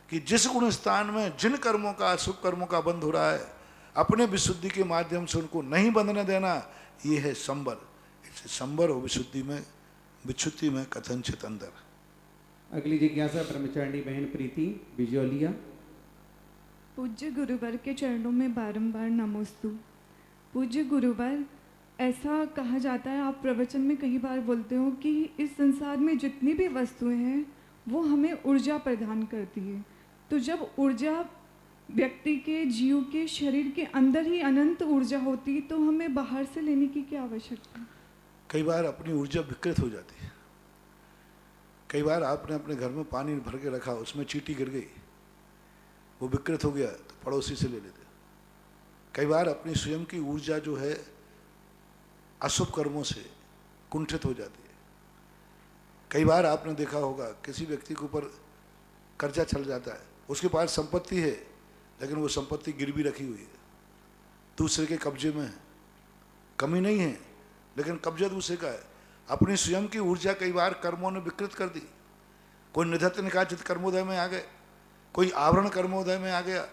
कि जिस गुण स्थान में जिन कर्मों का, शुभ कर्मों का बंध हो रहा है, अपने विशुद्धि के माध्यम से उनको नहीं बंधने देना, ये है संवर। इससे संवर हो विशुद्धि में, विच्युति में कथनचित अंदर। अगली जिज्ञासा ब्रह्मचारिणी बहन प्रीति बिजौलिया। पूज्य गुरुवर के चरणों में बारंबार नमोस्तु। पूज्य गुरुवर, ऐसा कहा जाता है, आप प्रवचन में कई बार बोलते हो कि इस संसार में जितनी भी वस्तुएं हैं वो हमें ऊर्जा प्रदान करती है। तो जब ऊर्जा व्यक्ति के, जीव के शरीर के अंदर ही अनंत ऊर्जा होती, तो हमें बाहर से लेने की क्या आवश्यकता है? कई बार अपनी ऊर्जा विकृत हो जाती है। कई बार आपने अपने घर में पानी भर के रखा, उसमें चींटी गिर गई, वो विकृत हो गया, तो पड़ोसी से ले लेते। कई बार अपनी स्वयं की ऊर्जा जो है अशुभ कर्मों से कुंठित हो जाती है। कई बार आपने देखा होगा किसी व्यक्ति के ऊपर कर्जा चल जाता है, उसके पास संपत्ति है लेकिन वो संपत्ति गिरवी रखी हुई है, दूसरे के कब्जे में है, कमी नहीं है लेकिन कब्जा दूसरे का है। अपनी स्वयं की ऊर्जा कई बार कर्मों ने विकृत कर दी। कोई निधत्त निकाचित कर्मोदय में आ गए, कोई आवरण कर्मोदय में आ गया,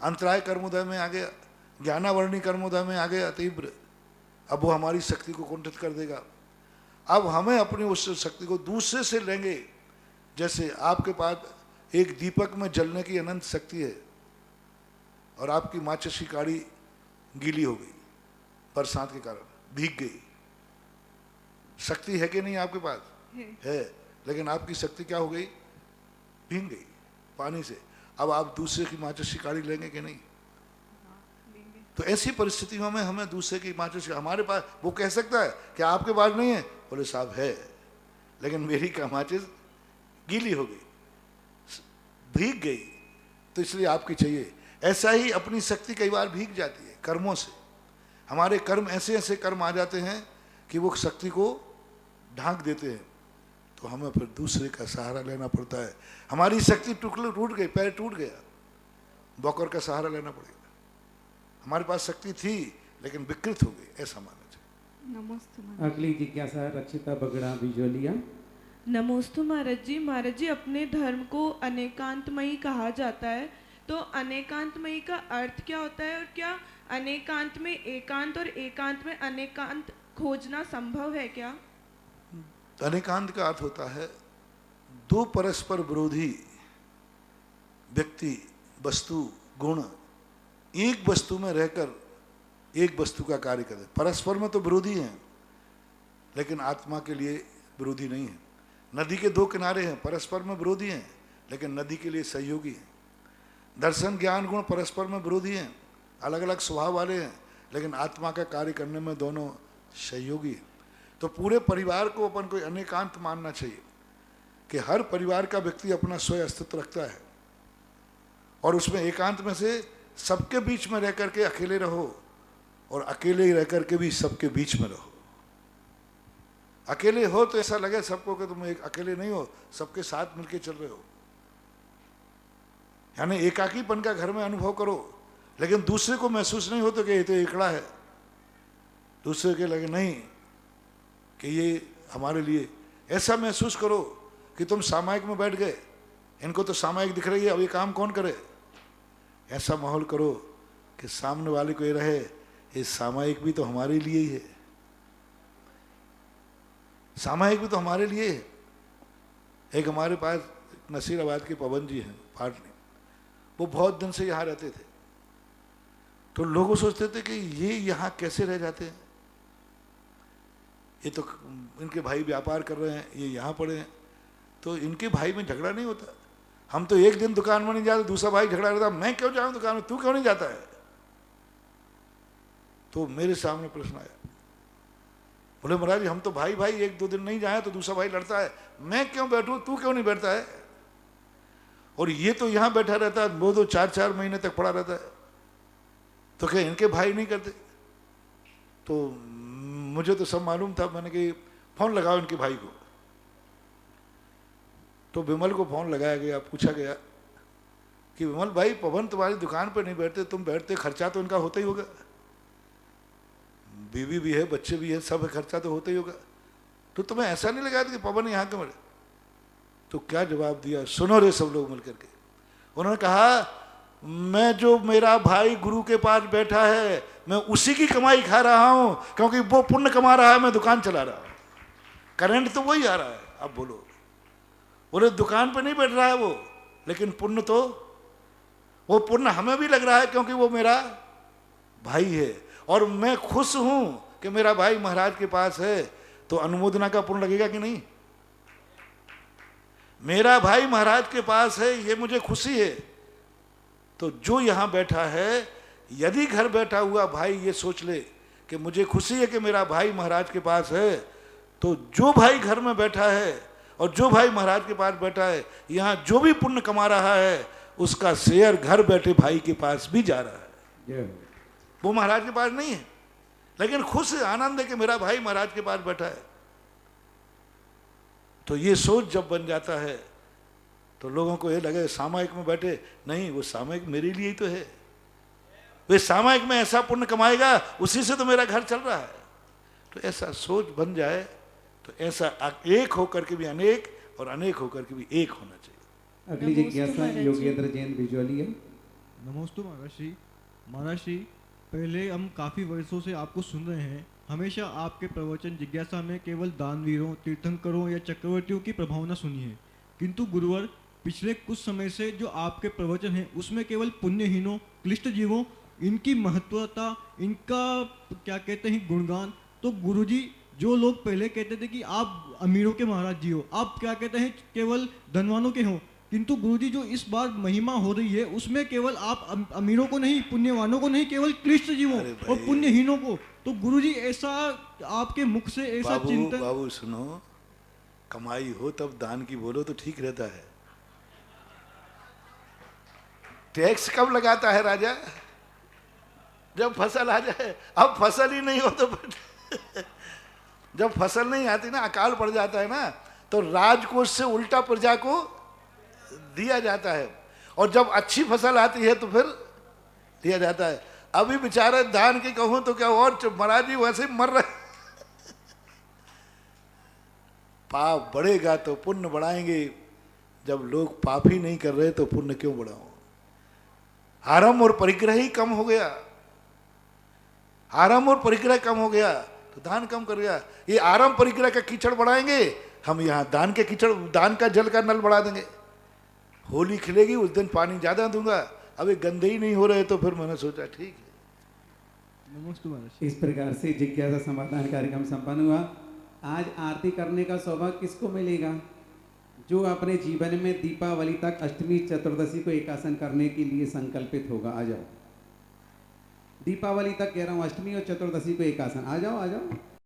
अंतराय कर्मोदय में आ गया, ज्ञानावरणी कर्मोदय में आ गया तीव्र। अब वो हमारी शक्ति को कुंठित कर देगा। अब हमें अपनी उस शक्ति को दूसरे से लेंगे। जैसे आपके पास एक दीपक में जलने की अनंत शक्ति है और आपकी माचिस की काड़ी गीली हो गई, बरसात के कारण भीग गई। शक्ति है कि नहीं आपके पास? है, लेकिन आपकी शक्ति क्या हो गई? भीग गई पानी से। अब आप दूसरे की माचिस की काड़ी लेंगे कि नहीं? तो ऐसी परिस्थितियों में हमें दूसरे की माचिस, हमारे पास, वो कह सकता है कि आपके पास नहीं है, बोले साहब है, लेकिन मेरी का माचिस गीली हो गई, भीग गई, तो इसलिए आपकी चाहिए। ऐसा ही अपनी शक्ति कई बार भीग जाती है कर्मों से। हमारे कर्म ऐसे ऐसे कर्म आ जाते हैं कि वो शक्ति को ढांक देते हैं, तो हमें फिर दूसरे का सहारा लेना पड़ता है। हमारी शक्ति टूट गई, पैर टूट गया, बौकर का सहारा लेना पड़ेगा। हमारे पास शक्ति थी लेकिन विकृत हो गई, ऐसा माना चाहिए। नमस्ते। अगली जिज्ञासा रक्षिता बगड़ा बिजौलिया। नमोस्तु महाराज जी, अपने धर्म को अनेकांतमयी कहा जाता है, तो अनेकांतमयी का अर्थ क्या होता है, और क्या अनेकांत में एकांत और एकांत में अनेकांत खोजना संभव है क्या? अनेकांत का अर्थ होता है दो परस्पर विरोधी व्यक्ति, वस्तु, गुण एक वस्तु में रहकर एक वस्तु का कार्य करते। परस्पर में तो विरोधी हैं लेकिन आत्मा के लिए विरोधी नहीं है। नदी के दो किनारे हैं, परस्पर में विरोधी हैं लेकिन नदी के लिए सहयोगी हैं। दर्शन ज्ञान गुण परस्पर में विरोधी हैं, अलग अलग स्वभाव वाले हैं, लेकिन आत्मा का कार्य करने में दोनों सहयोगी हैं। तो पूरे परिवार को अपन को अनेकांत मानना चाहिए कि हर परिवार का व्यक्ति अपना स्वयं अस्तित्व रखता है और उसमें एकांत में से सबके बीच में रह करके अकेले रहो और अकेले ही रह करके भी सबके बीच में रहो। अकेले हो तो ऐसा लगे सबको कि तुम एक अकेले नहीं हो, सबके साथ मिलके चल रहे हो। यानी एकाकीपन का घर में अनुभव करो, लेकिन दूसरे को महसूस नहीं हो तो कि ये तो एकड़ा है। दूसरे के लगे नहीं कि ये हमारे लिए, ऐसा महसूस करो कि तुम सामायिक में बैठ गए, इनको तो सामायिक दिख रही है, अब ये काम कौन करे। ऐसा माहौल करो कि सामने वाले को ये रहे, ये सामायिक भी तो हमारे लिए ही है, सामायिक भी तो हमारे लिए है। एक हमारे पास नसीराबाद के पवन जी हैं पाटनी, वो बहुत दिन से यहाँ रहते थे, तो लोग सोचते थे कि ये यहाँ कैसे रह जाते हैं, ये तो इनके भाई व्यापार कर रहे हैं, ये यहाँ पड़े हैं, तो इनके भाई में झगड़ा नहीं होता। हम तो एक दिन दुकान में नहीं जाते, दूसरा भाई झगड़ा रहता, मैं क्यों जाऊँ दुकान में, तू क्यों नहीं जाता है। तो मेरे सामने प्रश्न आया, बोले महाराज जी हम तो भाई भाई, एक दो दिन नहीं जाए तो दूसरा भाई लड़ता है, मैं क्यों बैठूं, तू क्यों नहीं बैठता है। और ये तो यहाँ बैठा रहता है, वो तो 4-4 महीने तक पड़ा रहता है, तो क्या इनके भाई नहीं करते। तो मुझे तो सब मालूम था। मैंने कि फोन लगाओ इनके भाई को। तो विमल को फोन लगाया गया, पूछा गया कि विमल भाई, पवन तुम्हारी दुकान पर नहीं बैठते, तुम बैठते, खर्चा तो इनका होता ही होगा, बीवी भी है, बच्चे भी है, सब खर्चा तो होता ही होगा, तो तुम्हें ऐसा नहीं लगा कि पवन यहाँ के मरे? तो क्या जवाब दिया, सुनो रे सब लोग मिलकर के। उन्होंने कहा, मैं जो मेरा भाई गुरु के पास बैठा है, मैं उसी की कमाई खा रहा हूं, क्योंकि वो पुण्य कमा रहा है, मैं दुकान चला रहा हूं, करंट तो वही आ रहा है। अब बोलो, बोले दुकान पे नहीं बैठ रहा है वो, लेकिन पुण्य तो, वो पुण्य हमें भी लग रहा है क्योंकि वो मेरा भाई है, और मैं खुश हूं कि मेरा भाई महाराज के पास है, तो अनुमोदना का पुण्य लगेगा कि नहीं? मेरा भाई महाराज के पास है, ये मुझे खुशी है। तो जो यहां बैठा है, यदि घर बैठा हुआ भाई ये सोच ले कि मुझे खुशी है कि मेरा भाई महाराज के पास है, तो जो भाई घर में बैठा है और जो भाई महाराज के पास बैठा है, यहाँ जो भी पुण्य कमा रहा है, उसका शेयर घर बैठे भाई के पास भी जा रहा है। वो महाराज के पास नहीं है, लेकिन खुश है, आनंद है कि मेरा भाई महाराज के पास बैठा है। तो ये सोच जब बन जाता है, तो लोगों को ये लगे सामायिक में बैठे, नहीं, वो सामायिक मेरे लिए ही तो है, वे सामायिक में ऐसा पुण्य कमाएगा, उसी से तो मेरा घर चल रहा है। तो ऐसा सोच बन जाए, तो ऐसा एक होकर के भी अनेक और अनेक होकर के भी एक होना चाहिए। अगली जिज्ञासा योगेंद्र जैन विजुअली। नमोस्तु महाराज श्री। महाराज श्री, पहले हम काफ़ी वर्षों से आपको सुन रहे हैं, हमेशा आपके प्रवचन जिज्ञासा में केवल दानवीरों, तीर्थंकरों या चक्रवर्तियों की प्रभावना सुनी है, किंतु गुरुवर पिछले कुछ समय से जो आपके प्रवचन हैं उसमें केवल पुण्यहीनों, क्लिष्ट जीवों, इनकी महत्वता, इनका क्या कहते हैं गुणगान। तो गुरुजी, जो लोग पहले कहते थे कि आप अमीरों के महाराज जी हो, आप क्या कहते हैं केवल धनवानों के हो, किंतु गुरुजी जो इस बार महिमा हो रही है उसमें केवल आप अमीरों को नहीं, पुण्यवानों को नहीं, केवल क्लिष्ट जीवों और पुण्यहीनों को। तो गुरुजी ऐसा आपके मुख से ऐसा चिंतन। बाबू सुनो, कमाई हो तब दान की बोलो तो ठीक रहता है। टैक्स कब लगाता है राजा? जब फसल आ जाए। अब फसल ही नहीं हो तो जब फसल नहीं आती ना, अकाल पड़ जाता है ना, तो राजकोष से उल्टा प्रजा को दिया जाता है, और जब अच्छी फसल आती है तो फिर दिया जाता है। अभी बेचारे दान की कहूं तो क्या, और महाराज जी वैसे मर रहे। पाप बढ़ेगा तो पुण्य बढ़ाएंगे, जब लोग पाप ही नहीं कर रहे तो पुण्य क्यों बढ़ाओ? आरंभ और परिग्रह ही कम हो गया, आरंभ और परिग्रह कम हो गया तो दान कम कर गया। ये आरंभ परिग्रह का कीचड़ बढ़ाएंगे, हम यहाँ दान के कीचड़, दान का जल का नल बढ़ा देंगे। होली खिलेगी उस दिन पानी ज्यादा दूंगा, अभी गंदे ही नहीं हो रहे, तो फिर मैंने सोचा ठीक है। इस प्रकार से जिज्ञासा समाधान कार्यक्रम संपन्न हुआ। आज आरती करने का सौभाग्य किसको मिलेगा? जो अपने जीवन में दीपावली तक अष्टमी चतुर्दशी को एकासन करने के लिए संकल्पित होगा। आ जाओ, दीपावली तक कह रहा हूँ, अष्टमी और चतुर्दशी को एकासन। आ जाओ, आ जाओ।